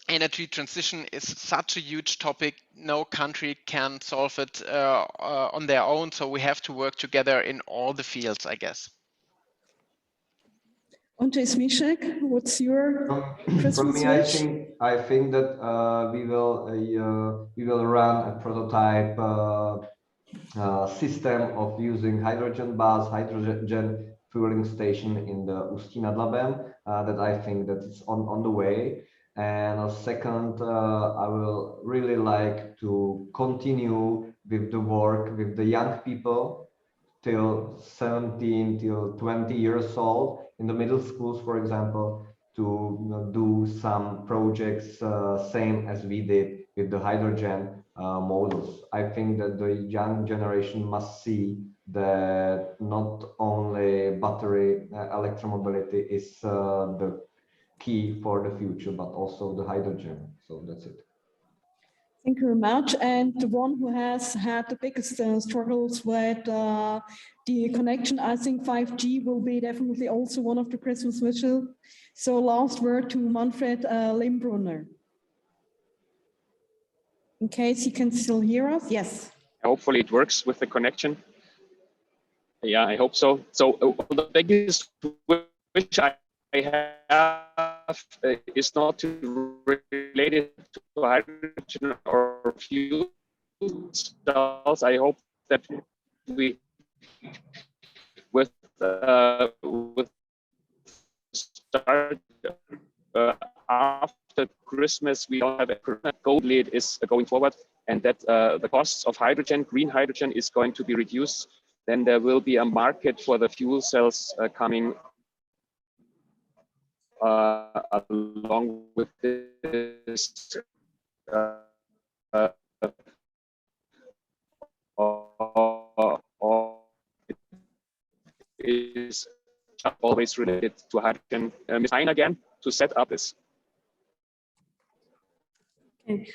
energy transition is such a huge topic. No country can solve it on their own, so we have to work together in all the fields, I guess.
Ante Smiszek, what's your Christmas
From me,
wish?
I think that we will run a prototype system of using hydrogen bus, hydrogen fueling station in the Ústí nad Labem. That I think that it's on the way. And second, I will really like to continue with the work with the young people till 17 till 20 years old in the middle schools, for example, to do some projects same as we did with the hydrogen models. I think that the young generation must see that not only battery electromobility is the key for the future, but also the hydrogen. So that's it.
Thank you very much. And the one who has had the biggest struggles with the connection, I think 5G will be definitely also one of the Christmas wishes. So last word to Manfred Limbrunner. In case you can still hear us, yes.
Hopefully it works with the connection. Yeah, I hope so. So the biggest wish I have is not related to hydrogen or fuel cells. I hope that we, with start after Christmas, we don't have a goal lead is going forward, and that the costs of hydrogen, green hydrogen, is going to be reduced. Then there will be a market for the fuel cells coming along with this is always related to hydrogen. Sign again to set up this.
Okay.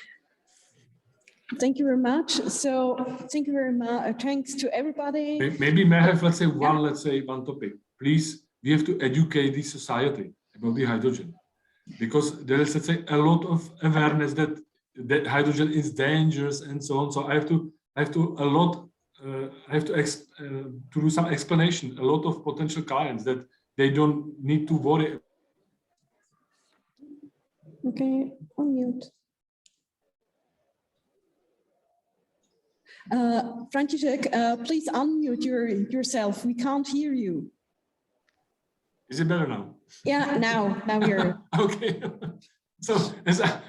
Thank you very much. So thank you very much. Thanks to everybody.
Maybe may I have, let's say, one topic. Please, we have to educate the society about the hydrogen, because there is, let's say, a lot of awareness that hydrogen is dangerous and so on. So I have to do some explanation. A lot of potential clients that they don't need to worry.
Okay, unmute. František, please unmute yourself. We can't hear you.
Is it better now?
Yeah, now we're
okay. So as at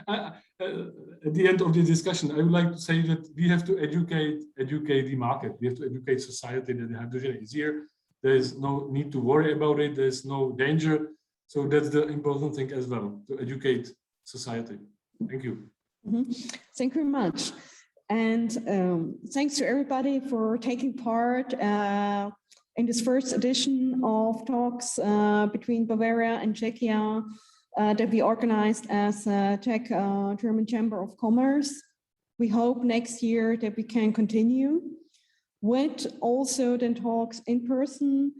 the end of the discussion, I would like to say that we have to educate the market. We have to educate society that the hydrogen is here. There is no need to worry about it. There's no danger. So that's the important thing as well, to educate society. Thank you.
Mm-hmm. Thank you very much. And thanks to everybody for taking part in this first edition of talks between Bavaria and Czechia that we organized as Czech-German Chamber of Commerce. We hope next year that we can continue with also then talks in person,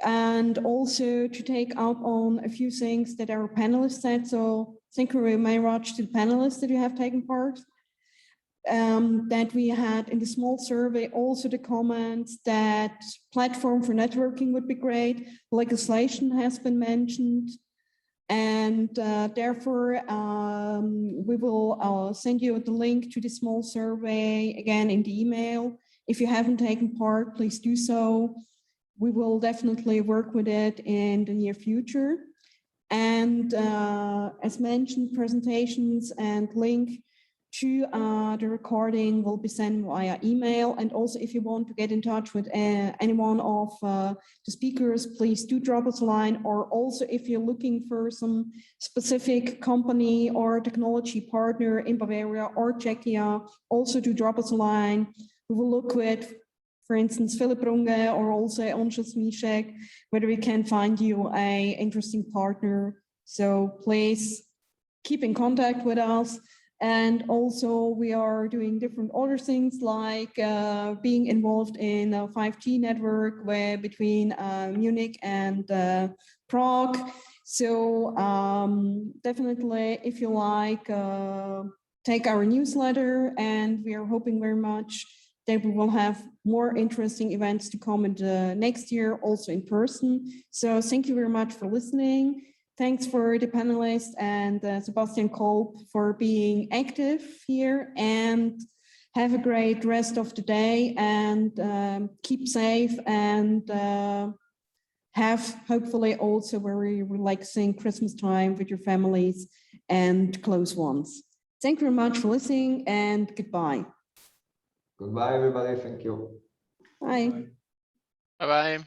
and also to take up on a few things that our panelists said. So thank you very much to the panelists that you have taken part. That we had in the small survey also the comments that platform for networking would be great. Legislation has been mentioned, and therefore we will send you the link to the small survey again in the email. If you haven't taken part, please do so. We will definitely work with it in the near future. And as mentioned, presentations and link to the recording will be sent via email. And also, if you want to get in touch with any one of the speakers, please do drop us a line. Or also, if you're looking for some specific company or technology partner in Bavaria or Czechia, also do drop us a line. We will look with, for instance, Philip Runge or also Ante Smiszek, whether we can find you an interesting partner. So please keep in contact with us. And also we are doing different other things like being involved in a 5G network where between Munich and Prague. So definitely, if you like, take our newsletter, and we are hoping very much that we will have more interesting events to come in the next year, also in person. So thank you very much for listening. Thanks for the panelists and Sebastian Kolb for being active here, and have a great rest of the day, and keep safe, and have hopefully also very relaxing Christmas time with your families and close ones. Thank you very much for listening, and goodbye.
Goodbye, everybody. Thank you.
Bye.
Bye-bye.